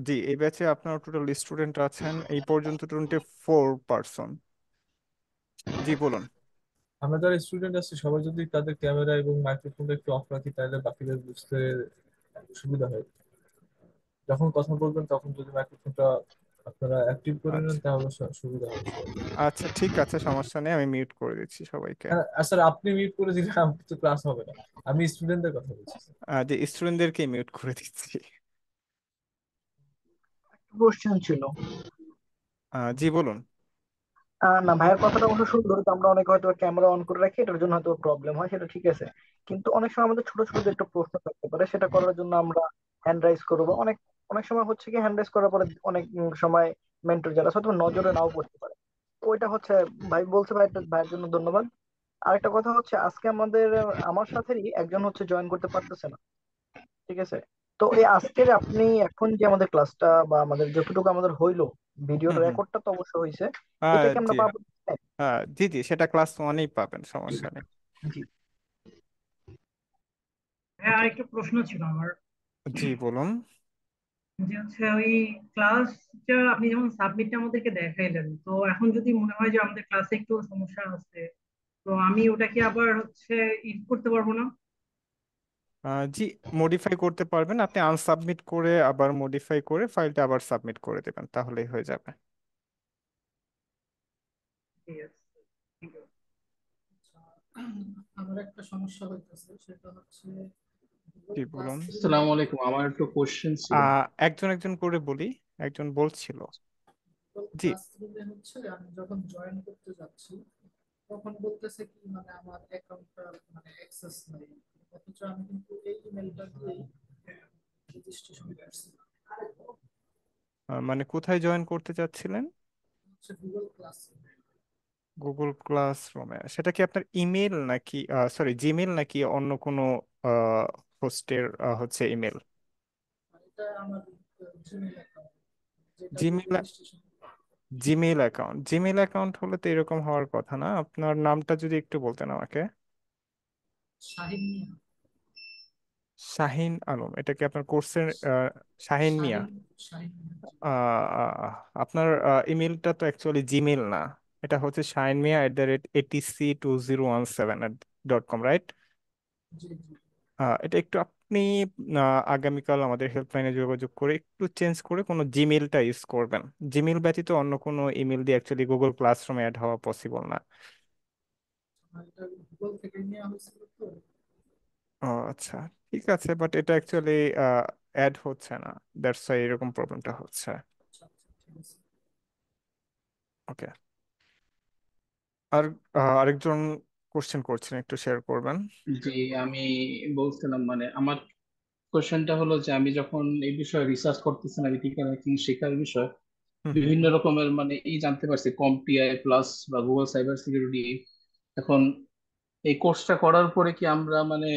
জি এই ব্যাচে আপনার টোটাল স্টুডেন্ট আছেন এই পর্যন্ত 24 পার্সন। জি বলুন।
আমরা যারা স্টুডেন্ট আছি সবাই যদি তাদের ক্যামেরা এবং মাইক্রোফোনটা একটু অফ রাখি তাহলে বাকিদের বুঝতে সুবিধা হয়। যখন কথা বলবেন তখন যদি মাইক্রোফোনটা আপনারা অ্যাক্টিভ করে নেন
আচ্ছা
তাহলে সুবিধা হবে সবার জন্য।
আচ্ছা, ঠিক আছে, সমস্যা নেই, আমি মিউট করে দিচ্ছি সবাইকে।
হ্যাঁ, আর স্যার আপনি মিউট করে দিলে আমার তো ক্লাস হবে না। আমি স্টুডেন্টদের কথা বলছি স্যার।
যে স্টুডেন্টদেরকে মিউট করে দিচ্ছি।
কোশ্চেন ছিল।
জি বলুন।
না, ভাইয়ের কথাটা অবশ্য সুন্দর, তো আমরা অনেকে হয়তো ক্যামেরা অন করে রাখি, এটার জন্য হয়তো প্রবলেম হয়, সেটা ঠিক আছে। কিন্তু অনেক সময় আমাদের ছোট ছোট যে একটা প্রশ্ন থাকতে পারে, সেটা করার জন্য আমরা হ্যান্ড রাইজ করবো। অনেক অনেক সময় হচ্ছে কি, হ্যান্ড রাইজ করার পরে অনেক সময় মেন্টর যারা আছে হয়তো নজরে নাও পড়তে পারে। তো ওইটা হচ্ছে, ভাই বলছে, ভাইয়ের জন্য ধন্যবাদ। আরেকটা কথা হচ্ছে, আজকে আমার সাথেই একজন হচ্ছে জয়েন করতে পারতেছে না, ঠিক আছে? তো এই আজকের আপনি এখন যে আমাদের ক্লাসটা বা আমাদের যতটুকু আমাদের হইলো, ভিডিওর
হুম হুম।
রেকর্ডটা তো অবশ্য হয়েছে, এটা কি
জি
আমরা পাবো?
জি জি, সেটা ক্লাস ওয়ানেই পাবেন, সমস্যা নেই।
জি।
হ্যাঁ,
ওকে,
আরেকটা প্রশ্ন ছিল আমার,
জি বলুন।
যে হচ্ছে ওই ক্লাসটা আপনি যেমন সাবমিটটা আমাদেরকে দেখাইলেন, তো এখন যদি মনে হয় যে আমাদের ক্লাসে একটু সমস্যা আছে, তো আমি ওটাকে আবার হচ্ছে করতে পারবো না?
জি, মডিফাই করতে পারবেন। আপনি আনসাবমিট করে আবার মডিফাই করে ফাইলটা আবার সাবমিট করে দেবেন, তাহলেই হয়ে যাবে।
ঠিক আছে, ঠিক আছে। আচ্ছা, আমার একটা সমস্যা হইতেছে, সেটা হচ্ছে গুগল
জি বলুন।
ক্লাসরুমে
আসসালামু আলাইকুম, আমার একটু কোশ্চেন ছিল।
একজন একজন করে বলি। একজন বলছিল।
গুগল
জি।
ক্লাসরুমে হচ্ছে আমি যখন জয়েন করতে যাচ্ছি তখন বলতেছে কি মানে আমার অ্যাকাউন্টটা মানে অ্যাক্সেস নাই, অথচ আমি কিন্তু এই ইমেলটা দিয়েই রেজিস্ট্রেশন করছি।
মানে কোথায় জয়েন করতে চাচ্ছিলেন?
হচ্ছে গুগল ক্লাসরুমে।
গুগল ক্লাসরুমে। সেটা কি আপনার ইমেল নাকি, সরি, জিমেল নাকি অন্য কোনো হোস্টের হচ্ছে ইমেল?
এটা আমার জিমেল অ্যাকাউন্ট, যেটা দিয়ে
Gmail.
Registration.
Gmail account, Gmail account হলে তো এরকম হওয়ার কথা না। আপনার নামটা যদি একটু বলতেন আমাকে।
শাহিন মিয়া।
শাহিন আলম, এটা কি আপনার কোর্সের শাহিন মিয়া?
শাহিন শাহিন মিয়া, জি।
আপনার ইমেলটা তো অ্যাকচুয়ালি জিমেল না। এটা হচ্ছে shahinmia@atc2017.com, রাইট?
জি জি।
এটা একটু আপনি আগামীকাল আমাদের হেল্পলাইনে যোগাযোগ করে একটু চেঞ্জ করে কোনো জিমেলটা ইউজ করবেন। জিমেল ব্যতীত অন্য কোনো ইমেল দিয়ে অ্যাকচুয়ালি গুগল ক্লাসরুমে অ্যাড হওয়া পসিবল না।
এটা গুগল থেকে নেওয়া হয়েছিল তো।
ও আচ্ছা, ঠিক আছে, বাট এটা অ্যাকচুয়ালি অ্যাড হচ্ছে না, দ্যাটস ওয়াই এরকম প্রবলেমটা হচ্ছে।
আচ্ছা আচ্ছা, ঠিক আছে।
ওকে। আর আরেকজন কোশ্চেন করছেন, একটু শেয়ার করবেন।
জি, আমি বলছিলাম মানে আমার কোশ্চেনটা হলো যে আমি যখন এই বিষয়ে রিসার্চ করতেছিলাম, ইথিক্যাল হ্যাকিং শেখার বিষয়
হুম হুম।
বিভিন্ন রকমের মানে জানতে পারছি কম্পটিআই প্লাস বা গুগল সাইবার সিকিউরিটি। এখন এই কোর্সটা করার পরে কি আমরা মানে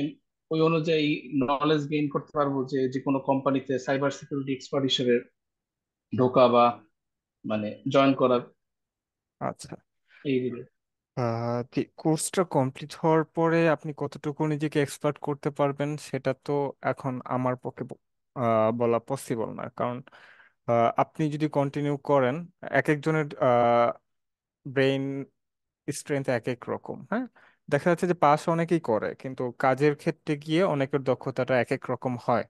ওই অনুযায়ী নলেজ গেইন করতে পারবো যে যে কোনো কোম্পানিতে সাইবার সিকিউরিটি এক্সপার্ট হিসেবে ঢোকা বা মানে জয়েন করার
আচ্ছা,
এই রিলেটেড?
কোর্সটা কমপ্লিট হওয়ার পরে আপনি কতটুকু নিজেকে এক্সপার্ট করতে পারবেন সেটা তো এখন আমার পক্ষে বলা পসিবল না, কারণ আপনি যদি কন্টিনিউ করেন, এক একজনের ব্রেইন স্ট্রেংথ এক এক রকম। হ্যাঁ, দেখা যাচ্ছে যে পাস অনেকেই করে, কিন্তু কাজের ক্ষেত্রে গিয়ে অনেকের দক্ষতাটা এক এক রকম হয়।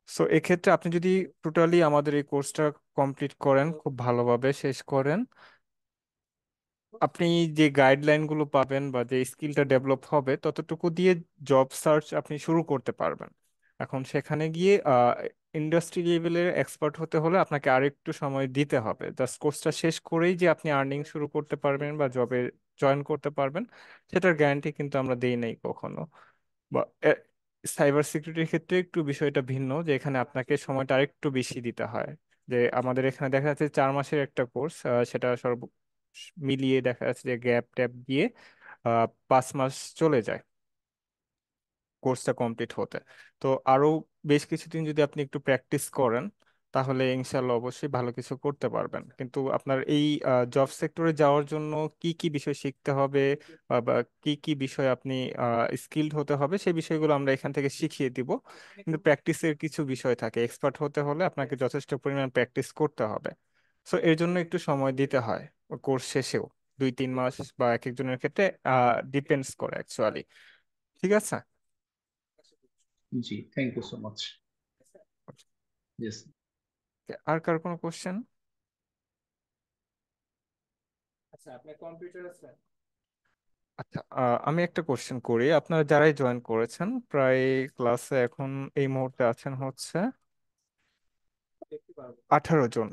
সো এক্ষেত্রে আপনি যদি টোটালি আমাদের এই কোর্সটা কমপ্লিট করেন, খুব ভালোভাবে শেষ করেন, আপনি যে গাইডলাইন গুলো পাবেন বা যে স্কিলটা ডেভেলপ হবে ততটুকু দিয়ে জব সার্চ আপনি শুরু করতে পারবেন। এখন সেখানে গিয়ে ইন্ডাস্ট্রি লেভেলের এক্সপার্ট হতে হলে আপনাকে আরেকটু সময় দিতে হবে। জাস্ট কোর্সটা শেষ করেই যে আপনি আর্নিং শুরু করতে পারবেন বা জবে জয়েন করতে পারবেন, সেটার গ্যারান্টি কিন্তু আমরা দেই নাই কখনো। বা সাইবার সিকিউরিটির ক্ষেত্রে একটু বিষয়টা ভিন্ন, যে এখানে আপনাকে সময়টা আরেকটু বেশি দিতে হয়। যে আমাদের এখানে দেখা যাচ্ছে 4 মাসের একটা কোর্স, সেটা সর্ব মিলিয়ে দেখা যাচ্ছে যে গ্যাপ ট্যাপ দিয়ে 5 মাস চলে যায় কোর্সটা কমপ্লিট হতে। তো আরো বেশ কিছুদিন যদি আপনি একটু প্র্যাকটিস করেন, তাহলে ইনশাল্লাহ অবশ্যই ভালো কিছু করতে পারবেন। কিন্তু আপনার এই জব সেক্টরে যাওয়ার জন্য কি কি বিষয় শিখতে হবে বা কি কি বিষয় আপনি স্কিলড হতে হবে, সেই বিষয়গুলো আমরা এখান থেকে শিখিয়ে দিব। কিন্তু প্র্যাকটিসের কিছু বিষয় থাকে, এক্সপার্ট হতে হলে আপনাকে যথেষ্ট পরিমাণ প্র্যাকটিস করতে হবে। সো এর জন্য একটু সময় দিতে হয় কোর্স শেষেও, 2-3 মাস বা এক একজনের ক্ষেত্রে ডিপেন্ডস করে অ্যাকচুয়ালি। ঠিক আছে।
জি, thank you so much. Yes.
আর কার কোনো কোশ্চেন? আচ্ছা, আপনার কম্পিউটার আছে? আচ্ছা, আমি একটা কোশ্চেন করি। আপনারা যারাই জয়েন করেছেন প্রায় ক্লাসে এখন এই মুহূর্তে আছেন হচ্ছে 18 জন।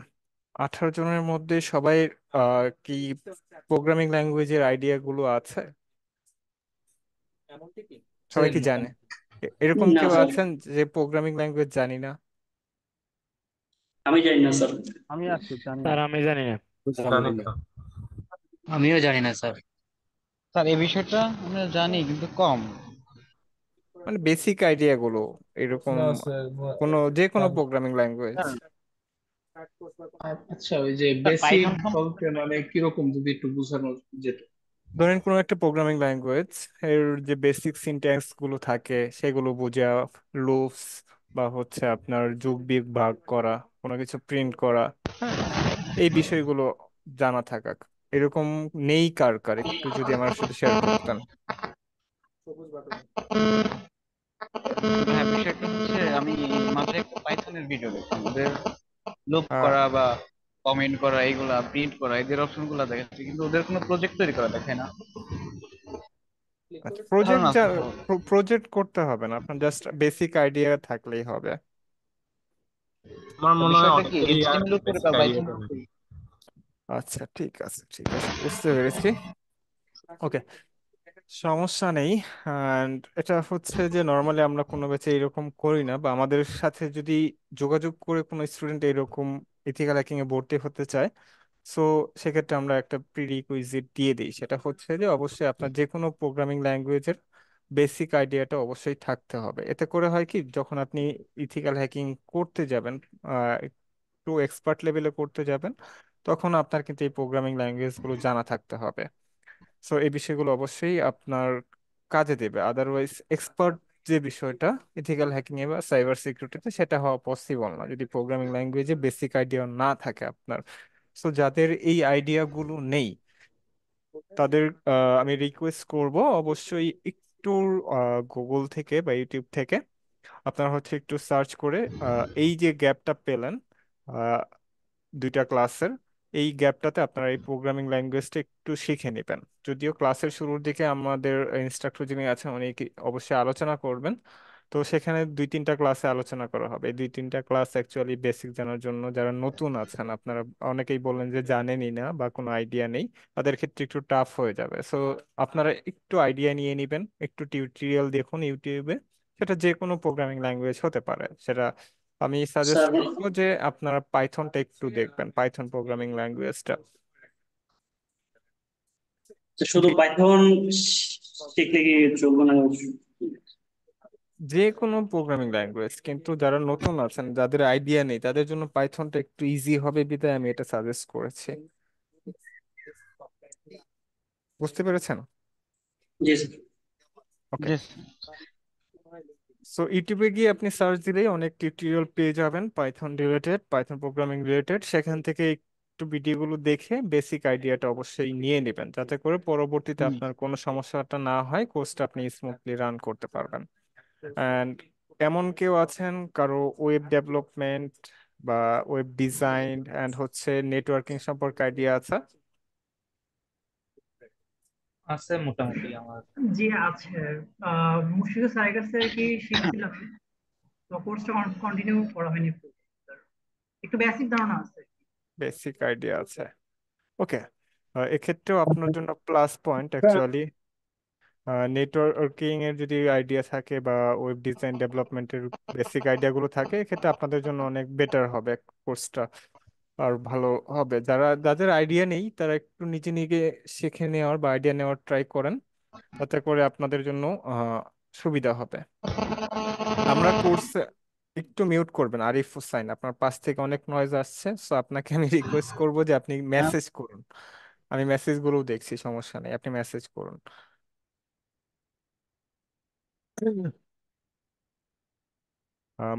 18 জনের মধ্যে সবাই কি প্রোগ্রামিং ল্যাঙ্গুয়েজের আইডিয়া গুলো আছে? সবাই কি জানে? এরকম
না
কেউ
স্যার,
আছেন যে প্রোগ্রামিং ল্যাঙ্গুয়েজ জানি না?
আমি জানি না স্যার।
আমি আছি, জানি না।
স্যার আমি জানি না।
জানি না।
আমিও জানি না স্যার।
স্যার এই বিষয়টা আমরা জানি কিন্তু কম।
মানে বেসিক আইডিয়া গুলো এরকম,
না স্যার,
যে কোনো
জানি।
Programming language.
স্যার
আচ্ছা, ওই যে
স্যার
বেসিক
পাইথন
বলতে মানে কিরকম যদি একটু বোঝানো যেত?
ধরেন কোনো একটা প্রোগ্রামিং ল্যাঙ্গুয়েজ এর যে বেসিক সিনট্যাক্স গুলো থাকে সেগুলো বোঝা, লুপস বা হচ্ছে আপনার যোগ বিয়োগ ভাগ করা, কোনো কিছু প্রিন্ট করা, হ্যাঁ, এই বিষয়গুলো জানা থাকা, এরকম নেই কার কার? একটু যদি আমার সাথে শেয়ার করতেন।
হ্যাঁ, বিষয়টা হচ্ছে আমি মাঝে একটা পাইথনের ভিডিও দেখলাম, ওদের লুপ
আহ
করা বা কমেন্ট করা, এগুলা প্রিন্ট করা, এদের অপশন গুলা দেখাচ্ছে, কিন্তু ওদের কোনো প্রজেক্ট তৈরি করা দেখায় না।
আচ্ছা, প্রজেক্ট
ধারণা আছে সম্ভবত।
প্রজেক্ট করতে হবে না, আপনার জাস্ট বেসিক আইডিয়া থাকলেই হবে।
আমার
তা
মনে হয়
বিষয়টা কি
অনেকেরই আর
এইচটিএমএল এর উপরে
বেসিক
বা
আইডিয়াটা
পাইথনের
নেই।
উপরে?
আচ্ছা, ঠিক আছে, ঠিক আছে, বুঝতে পেরেছি। ওকে, সমস্যা নেই। অ্যান্ড এটা হচ্ছে যে নর্মালি আমরা কোনো ব্যাচে এরকম করি না, বা আমাদের সাথে যদি যোগাযোগ করে কোনো স্টুডেন্ট এরকম ইথিক্যাল হ্যাকিং এ ভর্তি হতে চায়, সো সেক্ষেত্রে আমরা একটা প্রিরিকুইজিট দিয়ে দিই। সেটা হচ্ছে যে অবশ্যই আপনার যে কোনো প্রোগ্রামিং ল্যাঙ্গুয়েজের বেসিক আইডিয়াটা অবশ্যই থাকতে হবে। এতে করে হয় কি, যখন আপনি ইথিক্যাল হ্যাকিং করতে যাবেন, একটু এক্সপার্ট লেভেলে করতে যাবেন, তখন আপনার কিন্তু এই প্রোগ্রামিং ল্যাঙ্গুয়েজ গুলো জানা থাকতে হবে। সো এই বিষয়গুলো অবশ্যই আপনার কাজে দেবে, আদারওয়াইজ এক্সপার্ট যে বিষয়টা ইথিক্যাল হ্যাকিং এ বা সাইবার সিকিউরিটিতে, সেটা হওয়া পসিবল না যদি প্রোগ্রামিং ল্যাঙ্গুয়েজে বেসিক আইডিয়া না থাকে আপনার। সো যাদের এই আইডিয়া গুলো নেই, তাদের আমি রিকোয়েস্ট করব অবশ্যই একটু গুগল থেকে বা ইউটিউব থেকে আপনারা হচ্ছে একটু সার্চ করে এই যে গ্যাপটা পেলেন দুইটা ক্লাসের, এই গ্যাপটাতে আপনারা এই প্রোগ্রামিং ল্যাঙ্গুয়েজটা একটু শিখে নেবেন। যদিও ক্লাসের শুরুর দিকে আমাদের ইনস্ট্রাক্টর যিনি আছেন উনি অবশ্যই আলোচনা করবেন, তো সেখানে 2-3টা ক্লাসে আলোচনা করা হবে। এই 2-3টা ক্লাস অ্যাকচুয়ালি বেসিক জানার জন্য, যারা নতুন আছেন, আপনারা অনেকেই বললেন যে জানেনই না বা কোনো আইডিয়া নেই, তাদের ক্ষেত্রে একটু টাফ হয়ে যাবে। সো আপনারা একটু আইডিয়া নিয়ে নেবেন, একটু টিউটোরিয়াল দেখুন ইউটিউবে। সেটা যে কোনো প্রোগ্রামিং ল্যাঙ্গুয়েজ হতে পারে, সেটা আমি সাজেস্ট
স্যার,
করবো যে আপনারা পাইথনটা একটু দেখবেন, পাইথন প্রোগ্রামিং ল্যাঙ্গুয়েজটা।
শুধু
জি,
পাইথন শিখলে কি চলবে না?
যে কোনো প্রোগ্রামিং ল্যাঙ্গুয়েজ, কিন্তু যারা নতুন আছেন, যাদের আইডিয়া নেই, তাদের জন্য পাইথনটা একটু ইজি হবে বিধায় আমি এটা সাজেস্ট করেছি। বুঝতে পেরেছেন?
জি স্যার।
ওকে।
জি।
সো ইউটিউবে গিয়ে আপনি সার্চ দিলেই অনেক টিউটোরিয়াল পেয়ে যাবেন Python related, Python programming related. সেখান থেকে একটু ভিডিওগুলো দেখে বেসিক আইডিয়াটা অবশ্যই নিয়ে নেবেন, যাতে করে পরবর্তীতে
হুম।
আপনার কোনো সমস্যাটা না হয়, কোর্সটা আপনি স্মুথলি রান করতে পারবেন। অ্যান্ড এমন কেউ আছেন কারো ওয়েব ডেভেলপমেন্ট বা ওয়েব ডিজাইন অ্যান্ড হচ্ছে নেটওয়ার্কিং সম্পর্কে আইডিয়া আছে?
আছে মোটামুটি আমার।
জি আছে। মুর্শিদা স্যারের কাছে আর কি শিখছিলাম, তো কোর্সটা কন্টিনিউ করা হয়নি। একটু বেসিক ধারণা আছে।
বেসিক আইডিয়া আছে, ওকে। এক্ষেত্রেও আপনার জন্য প্লাস পয়েন্ট অ্যাকচুয়ালি, নেটওয়ার্কিং এর যদি আইডিয়া থাকে বা ওয়েব ডিজাইন ডেভেলপমেন্টের বেসিক আইডিয়াগুলো থাকে, এক্ষেত্রে আপনাদের জন্য অনেক বেটার হবে কোর্সটা, আর ভালো হবে। যাদের আইডিয়া নেই তারা একটু নিজে নিজে শিখে নেওয়ার বা আইডিয়া নেওয়ার ট্রাই করেন, তাতে করে আপনাদের জন্য সুবিধা হবে। আমরা কোর্সে একটু মিউট করবেন আরিফ হুসাইন, আপনার পাশ থেকে অনেক নয়েজ আসছে, সো আপনাকে আমি রিকোয়েস্ট করব যে আপনি মেসেজ করুন। আমি মেসেজগুলোও দেখছি, সমস্যা নেই, আপনি মেসেজ করুন।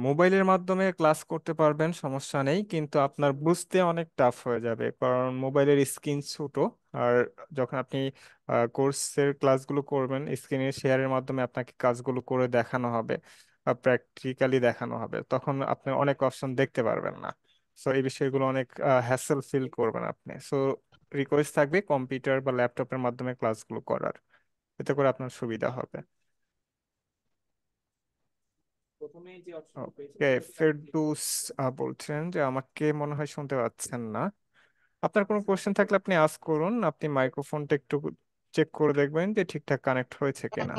মোবাইলের মাধ্যমে ক্লাস করতে পারবেন, সমস্যা নেই, কিন্তু আপনার বুঝতে অনেক টাফ হয়ে যাবে, কারণ মোবাইলের স্ক্রিন ছোট। আর যখন আপনি কোর্সের ক্লাসগুলো করবেন, স্ক্রিনের শেয়ারের মাধ্যমে আপনাকে কাজগুলো করে দেখানো হবে, প্র্যাকটিক্যালি দেখানো হবে, তখন আপনি অনেক অপশন দেখতে পারবেন না। সো এই বিষয়গুলো অনেক হ্যাসেল ফিল করবেন আপনি। সো রিকোয়েস্ট থাকবে কম্পিউটার বা ল্যাপটপের মাধ্যমে ক্লাসগুলো করার, এতে করে আপনার সুবিধা হবে। ওকে, ফেরদৌস বলছেন যে আমাকে মনে হয় শুনতে পাচ্ছেন না। আপনার কোনো কোশ্চেন থাকলে আপনি আস্ক করুন, আপনি মাইক্রোফোনটা একটু চেক করে দেখবেন যে ঠিকঠাক কানেক্ট হয়েছে কিনা।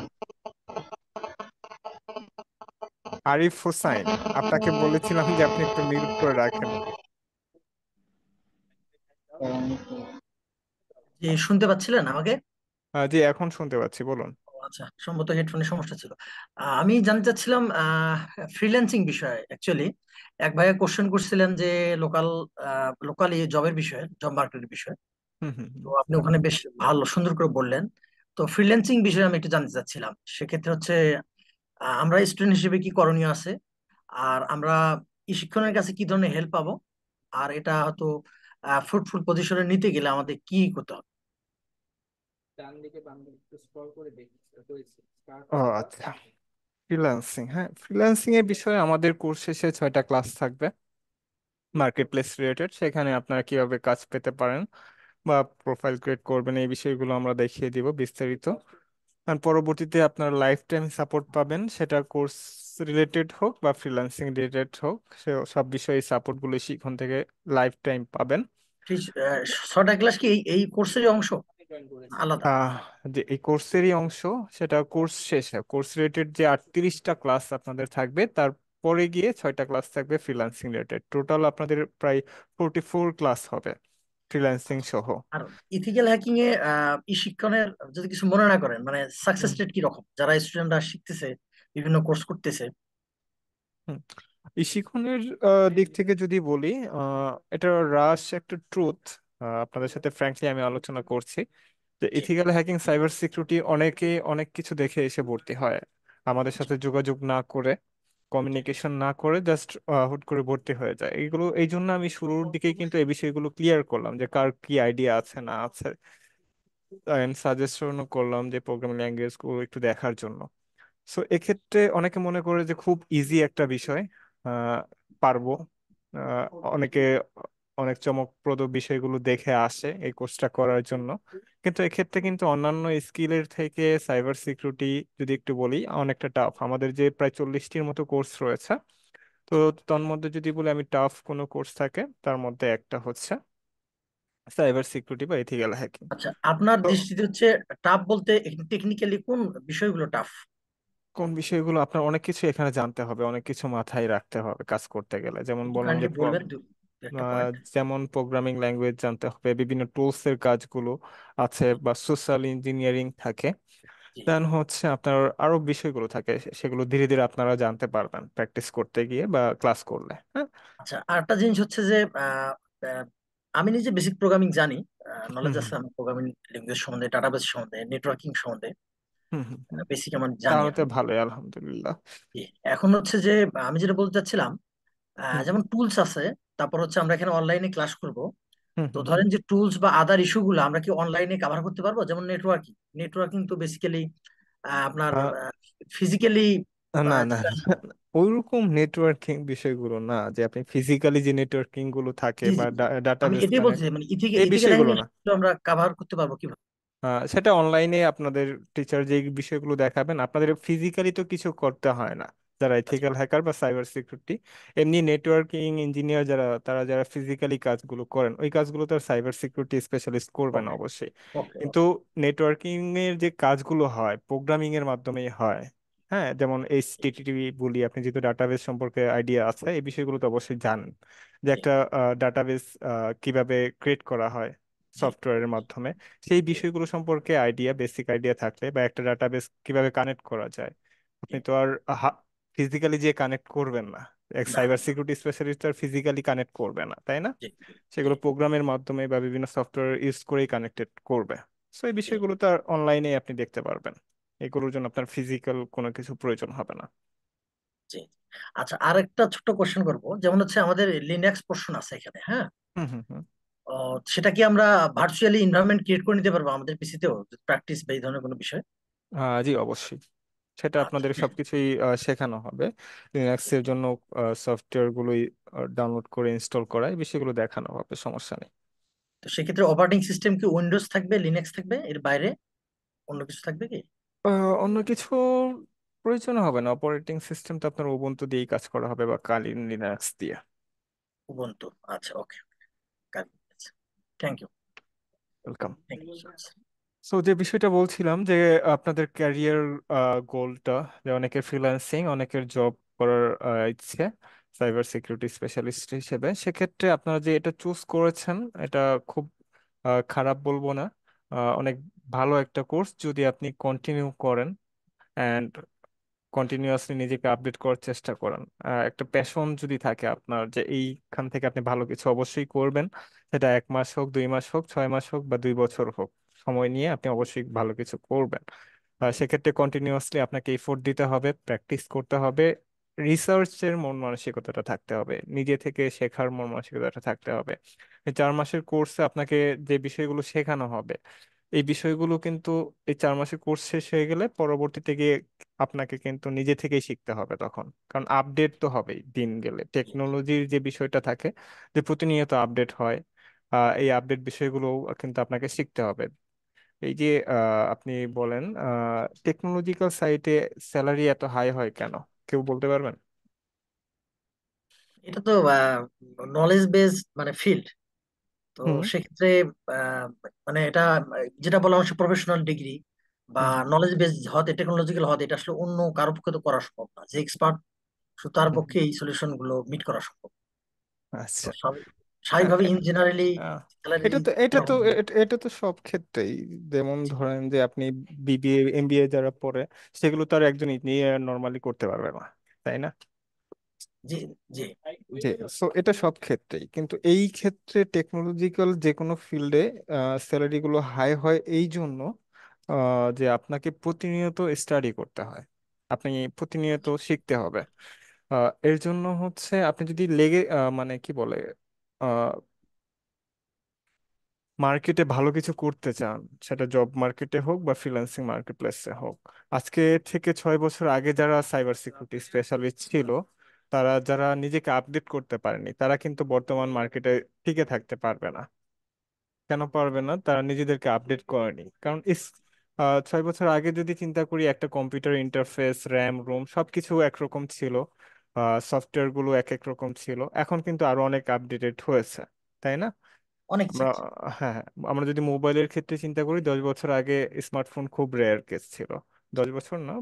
আরিফ হোসাইন, আপনাকে বলেছিলাম যে আপনি একটু মিউট করে রাখেন।
জি, শুনতে পাচ্ছিলেন আমাকে?
জি, এখন শুনতে পাচ্ছি, বলুন।
ও আচ্ছা, সম্ভবত হেডফোনের সমস্যা ছিল। আমি জানতে চাচ্ছিলাম ফ্রিল্যান্সিং বিষয়ে। অ্যাকচুয়ালি এক ভাইয়া কোশ্চেন করছিলেন যে লোকালি জবের বিষয়ে, জব মার্কেটের বিষয়ে।
হুম, হুম,
তো
হুম।
আপনি ওখানে বেশ ভালো সুন্দর করে বললেন। তো ফ্রিল্যান্সিং বিষয়ে আমি একটু জানতে চাচ্ছিলাম। সেক্ষেত্রে হচ্ছে আমরা স্টুডেন্ট হিসেবে কি করণীয় আছে, আর আমরা ই শিক্ষণের কাছে কি ধরনের হেল্প পাবো, আর এটা হয়তো ফ্রুটফুল পজিশনে নিতে গেলে আমাদের কি করতে হবে?
ও আচ্ছা, ফ্রিল্যান্সিং, হ্যাঁ, ফ্রিল্যান্সিং এর বিষয়ে আমাদের কোর্স শেষে 6টা ক্লাস থাকবে মার্কেট প্লেস রিলেটেড। সেখানে আপনারা কিভাবে কাজ পেতে পারেন বা প্রোফাইল ক্রিয়েট করবেন এই বিষয়গুলো আমরা দেখিয়ে দিব বিস্তারিত। আর পরবর্তীতে আপনার লাইফ টাইম সাপোর্ট পাবেন, সেটা কোর্স রিলেটেড হোক বা ফ্রিল্যান্সিং রিলেটেড হোক, সে সব বিষয়ে সাপোর্ট গুলো শিখন থেকে লাইফ টাইম পাবেন।
ছটা ক্লাস কি এই কোর্সেরই অংশ আলাদা?
আহ যে এই কোর্সেরই অংশ, সেটা কোর্স শেষে কোর্স রিলেটেড যে 38টা ক্লাস আপনাদের থাকবে, তারপরে গিয়ে 6টা ক্লাস থাকবে ফ্রিল্যান্সিং রিলেটেড। টোটাল আপনাদের প্রায় 44 ক্লাস হবে ফ্রিল্যান্সিং সহ।
আর ইথিক্যাল হ্যাকিং এ ই শিক্ষণের যদি কিছু মনে না করেন, মানে সাকসেস
হুম
রেট কি রকম যারা স্টুডেন্টরা শিখতেছে, বিভিন্ন কোর্স করতেছে?
হুম। এই শিখনের দিক থেকে যদি বলি, এটা রাশ একটা ট্রুথ আপনাদের সাথে ফ্র্যাঙ্কলি আমি আলোচনা করছি, যে
জি
ইথিক্যাল হ্যাকিং সাইবার সিকিউরিটি অনেকে অনেক কিছু দেখে এসে ভর্তি হয়, আমাদের
জি
সাথে যোগাযোগ না করে,
জি
কমিউনিকেশন না করে জাস্ট হুট করে ভর্তি হয়ে যায়। এইগুলো এই জন্য আমি শুরুর দিকেই কিন্তু এই বিষয়গুলো ক্লিয়ার করলাম যে কার কি আইডিয়া আছে না আছে, এন্ড সাজেশনও করলাম যে প্রোগ্রামিং ল্যাঙ্গুয়েজ গুলো একটু দেখার জন্য। সো এক্ষেত্রে অনেকে মনে করে যে খুব ইজি একটা বিষয়, আহ, পারবো। আহ, অনেকে অনেক চমকপ্রদ বিষয়গুলো দেখে আসে এই কোর্সটা করার জন্য, কিন্তু এক্ষেত্রে কিন্তু অন্যান্য স্কিলের থেকে সাইবার সিকিউরিটি যদি একটু বলি অনেকটা টাফ। আমাদের যে প্রায় 40টির মতো কোর্স রয়েছে, তো তন্মধ্যে যদি বলি আমি টাফ কোনো কোর্স থাকে তার মধ্যে একটা হচ্ছে সাইবার সিকিউরিটি বা এথিক্যাল হ্যাকিং।
আচ্ছা, আপনার
তো
দৃষ্টিতে হচ্ছে টাফ বলতে টেকনিক্যালি কোন বিষয়গুলো টাফ?
কোন বিষয়গুলো আপনার অনেক কিছু এখানে জানতে হবে, অনেক কিছু মাথায় রাখতে হবে কাজ করতে গেলে, যেমন
একটু
বললাম যে
কাইন্ডলি বলবেন দু একটা পয়েন্ট?
যেমন প্রোগ্রামিং ল্যাঙ্গুয়েজ জানতে হবে, বিভিন্ন টুলস এর কাজগুলো আছে, বা সোশ্যাল ইঞ্জিনিয়ারিং থাকে।
জি জি।
দেন হচ্ছে আপনার আরো বিষয়গুলো থাকে, সেগুলো ধীরে ধীরে আপনারা জানতে পারবেন প্র্যাকটিস করতে গিয়ে বা ক্লাস করলে, হ্যাঁ।
আচ্ছা, আরেকটা জিনিস হচ্ছে যে আহ, আমি নিজে বেসিক প্রোগ্রামিং জানি,
হুম
নলেজ
হুম
আছে আমার প্রোগ্রামিং ল্যাঙ্গুয়েজ সম্বন্ধে, ডাটাবেস সম্বন্ধে, নেটওয়ার্কিং সম্বন্ধে
হুম হুম হুম।
বেসিক আমার জানি
তাহলে তো
আমি।
ভালোই, আলহামদুলিল্লাহ।
জি, এখন হচ্ছে যে আমি যেটা বলতে চাচ্ছিলাম,
হুম
যেমন টুলস আছে, তারপর হচ্ছে আমরা এখানে অনলাইনে ক্লাস করব।
হুম
তো
হুম হুম।
ধরেন যে টুলস বা আদার ইস্যু গুলো আমরা কি অনলাইনে কভার করতে পারবো? যেমন নেটওয়ার্কিং, নেটওয়ার্কিং তো বেসিক্যালি আপনার ফিজিক্যালি
না না না, ওইরকম নেটওয়ার্কিং বিষয়গুলো না যে আপনি ফিজিক্যালি যে নেটওয়ার্কিং গুলো থাকে
জি
বা
জি, আমি
ডাটাবেস
এটাই বলছি
কানেক্ট,
যে মানে
এই
ইথিক্যাল
বিষয়গুলো
হ্যাকিং
না।
আমরা কভার করতে পারবো কিভাবে?
সেটা অনলাইনে আপনাদের টিচার যে বিষয়গুলো দেখাবেন, আপনাদের ফিজিক্যালি তো কিছু করতে হয় না যারা
আচ্ছা
এথিক্যাল হ্যাকার বা সাইবার সিকিউরিটি। এমনি নেটওয়ার্কিং ইঞ্জিনিয়ার যারা, তারা যারা ফিজিক্যালি কাজগুলো করেন, ওই কাজগুলো তো সাইবার সিকিউরিটি স্পেশালিস্ট করবেন
ওকে
অবশ্যই।
ওকে
কিন্তু
ওকে।
নেটওয়ার্কিং এর যে কাজগুলো হয় প্রোগ্রামিং এর মাধ্যমেই হয়। হ্যাঁ, যেমন এইচটিটিপি বলি, আপনি যেহেতু ডাটাবেস সম্পর্কে আইডিয়া আছে, এই বিষয়গুলো তো অবশ্যই জানেন যে
জি
একটা ডাটাবেস কিভাবে ক্রিয়েট করা হয়
জি
সফটওয়্যারের মাধ্যমে। সেই
জি
বিষয়গুলো সম্পর্কে আইডিয়া, বেসিক আইডিয়া থাকলে, বা একটা ডাটাবেস কিভাবে কানেক্ট করা যায়,
জি
আপনি তো আর ফিজিক্যালি যে কানেক্ট করবেন না। এক
না
সাইবার
না,
সিকিউরিটি স্পেশালিস্ট আর ফিজিক্যালি কানেক্ট করবে না, তাই না?
জি জি
সেগুলো প্রোগ্রামের মাধ্যমে বা বিভিন্ন সফটওয়্যার ইউজ করেই কানেক্টেড করবে। সো এই
জি
বিষয়গুলো তো আর অনলাইনে আপনি দেখতে পারবেন, এগুলোর জন্য আপনার ফিজিক্যাল কোনো কিছু প্রয়োজন হবে না।
জি। আচ্ছা, আরেকটা ছোট্ট কোশ্চেন করবো, যেমন হচ্ছে আমাদের লিনাক্স পোর্শন আছে এখানে, হ্যাঁ?
হুম হুম হুম।
সেটা কি আমরা ভার্চুয়ালি এনভায়রনমেন্ট ক্রিয়েট করে নিতে পারবো আমাদের পিসিতেও, প্র্যাকটিস বা এই ধরনের কোনো বিষয়?
জি অবশ্যই, সেটা
আচ্ছা,
আপনাদের সবকিছুই শেখানো হবে। লিনাক্স এর জন্য সফটওয়্যার গুলোই ডাউনলোড করে ইনস্টল করা, এই বিষয়গুলো দেখানো হবে, সমস্যা নেই।
তো সেক্ষেত্রে অপারেটিং সিস্টেম কি উইন্ডোজ থাকবে, লিনাক্স থাকবে, এর বাইরে অন্য কিছু থাকবে কি?
অন্য কিছু প্রয়োজন হবে না, অপারেটিং সিস্টেম তো আপনার উবুন্টু দিয়েই কাজ করা হবে বা কালি লিনাক্স দিয়ে।
উবুন্টু, আচ্ছা okay. Thank you,
welcome.
Thank you so much.
So যে বিষয়টা বলছিলাম যে আপনাদের ক্যারিয়ার গোলটা, যে অনেকের ফ্রিল্যান্সিং, অনেকের জব করার ইচ্ছে সাইবার সিকিউরিটি স্পেশালিস্ট হিসেবে, সেক্ষেত্রে আপনারা যে এটা চুজ করেছেন এটা খুব খারাপ বলবো না। অনেক ভালো একটা কোর্স যদি আপনি কন্টিনিউ করেন অ্যান্ড কন্টিনিউয়াসলি নিজেকে আপডেট করার চেষ্টা করেন। একটা প্যাশন যদি থাকে আপনার যে এইখান থেকে আপনি ভালো কিছু অবশ্যই করবেন, সেটা 1 মাস হোক, 2 মাস হোক, 6 মাস হোক বা 2 বছর হোক, সময় নিয়ে আপনি অবশ্যই ভালো কিছু করবেন। সেক্ষেত্রে কন্টিনিউয়াসলি আপনাকে এফোর্ট দিতে হবে, প্র্যাকটিস করতে হবে, রিসার্চের মন মানসিকতাটা থাকতে হবে, নিজে থেকে শেখার মন মানসিকতাটা থাকতে হবে। এই 4 মাসের কোর্সে আপনাকে যে বিষয়গুলো শেখানো হবে এই বিষয়গুলো কিন্তু এই 4 মাসের কোর্স শেষ হয়ে গেলে পরবর্তীতে গিয়ে আপনাকে কিন্তু নিজে থেকেই শিখতে হবে তখন, কারণ আপডেট তো হবেই দিন গেলে। টেকনোলজির যে বিষয়টা থাকে যে প্রতিনিয়ত আপডেট হয়, এই আপডেট বিষয়গুলো কিন্তু আপনাকে শিখতে হবে। এই যে আপনি বলেন টেকনোলজিক্যাল সাইটে স্যালারি এত হাই হয় কেন, কেউ বলতে পারবেন?
এটা তো নলেজ বেস মানে ফিল্ড, তো
হুম
সেক্ষেত্রে আহ, মানে এটা যেটা বলা হচ্ছে প্রফেশনাল ডিগ্রি বা
হুম হুম
নলেজ বেস হতে টেকনোলজিক্যাল হতে, এটা আসলে অন্য কারো পক্ষে তো করা সম্ভব না। যে এক্সপার্ট শুধু তার
হুম,
পক্ষে এই সলিউশন গুলো মিট করা সম্ভব। তো
আচ্ছা। আহ,
স্বাভাবিকভাবে ইন জেনারেলি
আহ,
স্যালারি
এটা তো সব ক্ষেত্রেই, যেমন ধরেন যে আপনি বিবিএ এমবিএ যারা পড়ে সেগুলো তো আর একজন ইঞ্জিনিয়ার নর্মালি করতে পারবে না, তাই না?
জি জি
যে সো এটা সব ক্ষেত্রেই, কিন্তু এই ক্ষেত্রে টেকনোলজিক্যাল যে কোনো ফিল্ডে স্যালারি গুলো হাই হয় এই জন্য যে আপনাকে প্রতিনিয়ত স্টাডি করতে হয়, আপনি প্রতিনিয়ত শিখতে হবে। এর জন্য হচ্ছে আপনি যদি লেগে মানে কি বলে মার্কেটে ভালো কিছু করতে চান, সেটা জব মার্কেটে হোক বা ফ্রিল্যান্সিং মার্কেট প্লেসে হোক, আজকে থেকে 6 বছর আগে যারা সাইবার সিকিউরিটি স্পেশালিস্ট ছিল, তারা যারা নিজেকে আপডেট করতে পারেনি, তারা কিন্তু বর্তমান মার্কেটে টিকে থাকতে পারবে না। কেন পারবে না? তারা নিজেদেরকে আপডেট করেনি। কারণ 6 বছর আগে যদি চিন্তা করি, একটা কম্পিউটার ইন্টারফেস, র্যাম, রোম সবকিছু একরকম ছিল, সফটওয়্যার গুলো এক এক রকম ছিল। এখন কিন্তু আরো অনেক আপডেটেড হয়েছে, তাই না?
অনেক
আমরা
চেঞ্জ।
হ্যাঁ হ্যাঁ, আমরা যদি মোবাইলের ক্ষেত্রে চিন্তা করি, 10 বছর আগে স্মার্টফোন খুব রেয়ার কেস ছিল। 10 বছর না,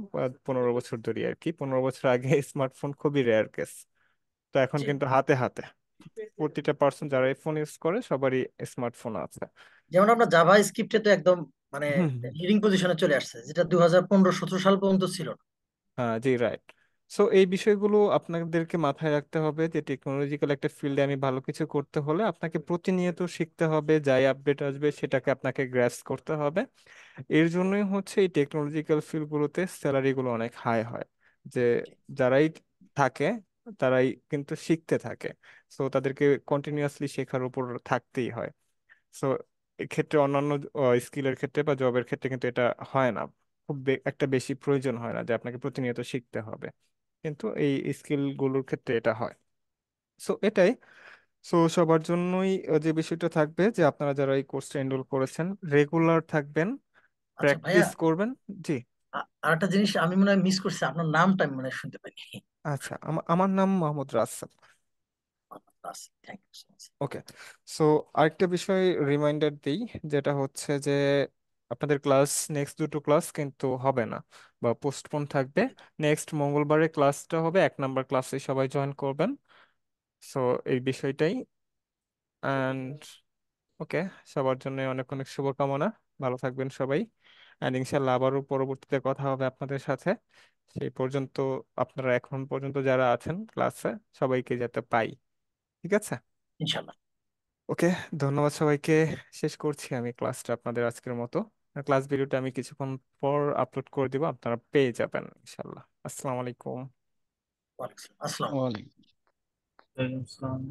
15 বছর ধরি আর কি, 15 বছর আগে স্মার্টফোন খুবই রেয়ার কেস। তো এখন
জি,
কিন্তু হাতে হাতে প্রতিটা পার্সন যারা ফোন ইউজ করে সবারই স্মার্টফোন আছে।
যেমন আমরা জাভা স্ক্রিপ্টে তো একদম মানে
হুম হুম।
লিডিং পজিশনে চলে আসছে, যেটা 2015-17 সাল পর্যন্ত ছিল না।
হ্যাঁ জি, রাইট। সো এই বিষয়গুলো আপনাদেরকে মাথায় রাখতে হবে যে টেকনোলজিক্যাল একটা ফিল্ডে আমি ভালো কিছু করতে হলে আপনাকে প্রতিনিয়ত শিখতে হবে, যাই আপডেট আসবে সেটাকে আপনাকে গ্রাস করতে হবে। এর জন্যই হচ্ছে এই টেকনোলজিক্যাল ফিল্ডগুলোতে স্যালারিগুলো অনেক হাই হয়। যে যারাই থাকে তারাই কিন্তু শিখতে থাকে, সো তাদেরকে কন্টিনিউয়াসলি শেখার উপর থাকতেই হয়। সো এক্ষেত্রে অন্যান্য স্কিলের ক্ষেত্রে বা জবের ক্ষেত্রে কিন্তু এটা হয় না, খুব একটা বেশি প্রয়োজন হয় না যে আপনাকে প্রতিনিয়ত শিখতে হবে, কিন্তু এই স্কিলগুলোর ক্ষেত্রে এটা হয়। সো এটাই। সো সবার জন্যই যে বিষয়টা থাকবে যে আপনারা যারা এই কোর্সে এনরোল করেছেন রেগুলার থাকবেন,
আচ্ছা ভাইয়া,
প্র্যাকটিস করবেন। জি।
আর একটা জিনিস আমি মনে হয় মিস করছি, আপনার নামটা আমি মনে হয় শুনতে পাইনি।
আচ্ছা, আমার নাম Mohammad Rasel.
Thank you so much.
Okay. So আরেকটা বিষয় রিমাইন্ডার দিই, যেটা হচ্ছে যে আপনাদের ক্লাস নেক্সট 2টো ক্লাস কিন্তু হবে না বা পোস্টপোন থাকবে। নেক্সট মঙ্গলবারে ক্লাসটা হবে, 1 নাম্বার ক্লাসে সবাই জয়েন করবেন। সো এই বিষয়টাই। অ্যান্ড ওকে, সবার জন্য অনেক অনেক শুভকামনা। ভালো থাকবেন সবাই। অ্যান্ড ইনশাল্লাহ আবারও পরবর্তীতে কথা হবে আপনাদের সাথে। সেই পর্যন্ত আপনারা এখন পর্যন্ত যারা আছেন ক্লাসে সবাইকে যাতে পাই। ঠিক আছে?
ইনশাল্লাহ।
ওকে, ধন্যবাদ সবাইকে। শেষ করছি আমি ক্লাসটা আপনাদের আজকের মতো। ক্লাস ভিডিওটা আমি কিছুক্ষণ পর আপলোড করে দিব, আপনারা পেয়ে যাবেন ইনশাল্লাহ। আসসালামু আলাইকুম।
ওয়ালাইকুম আসসালাম।
ওয়ালাইকুম
ওয়ালাইকুম আসসালাম।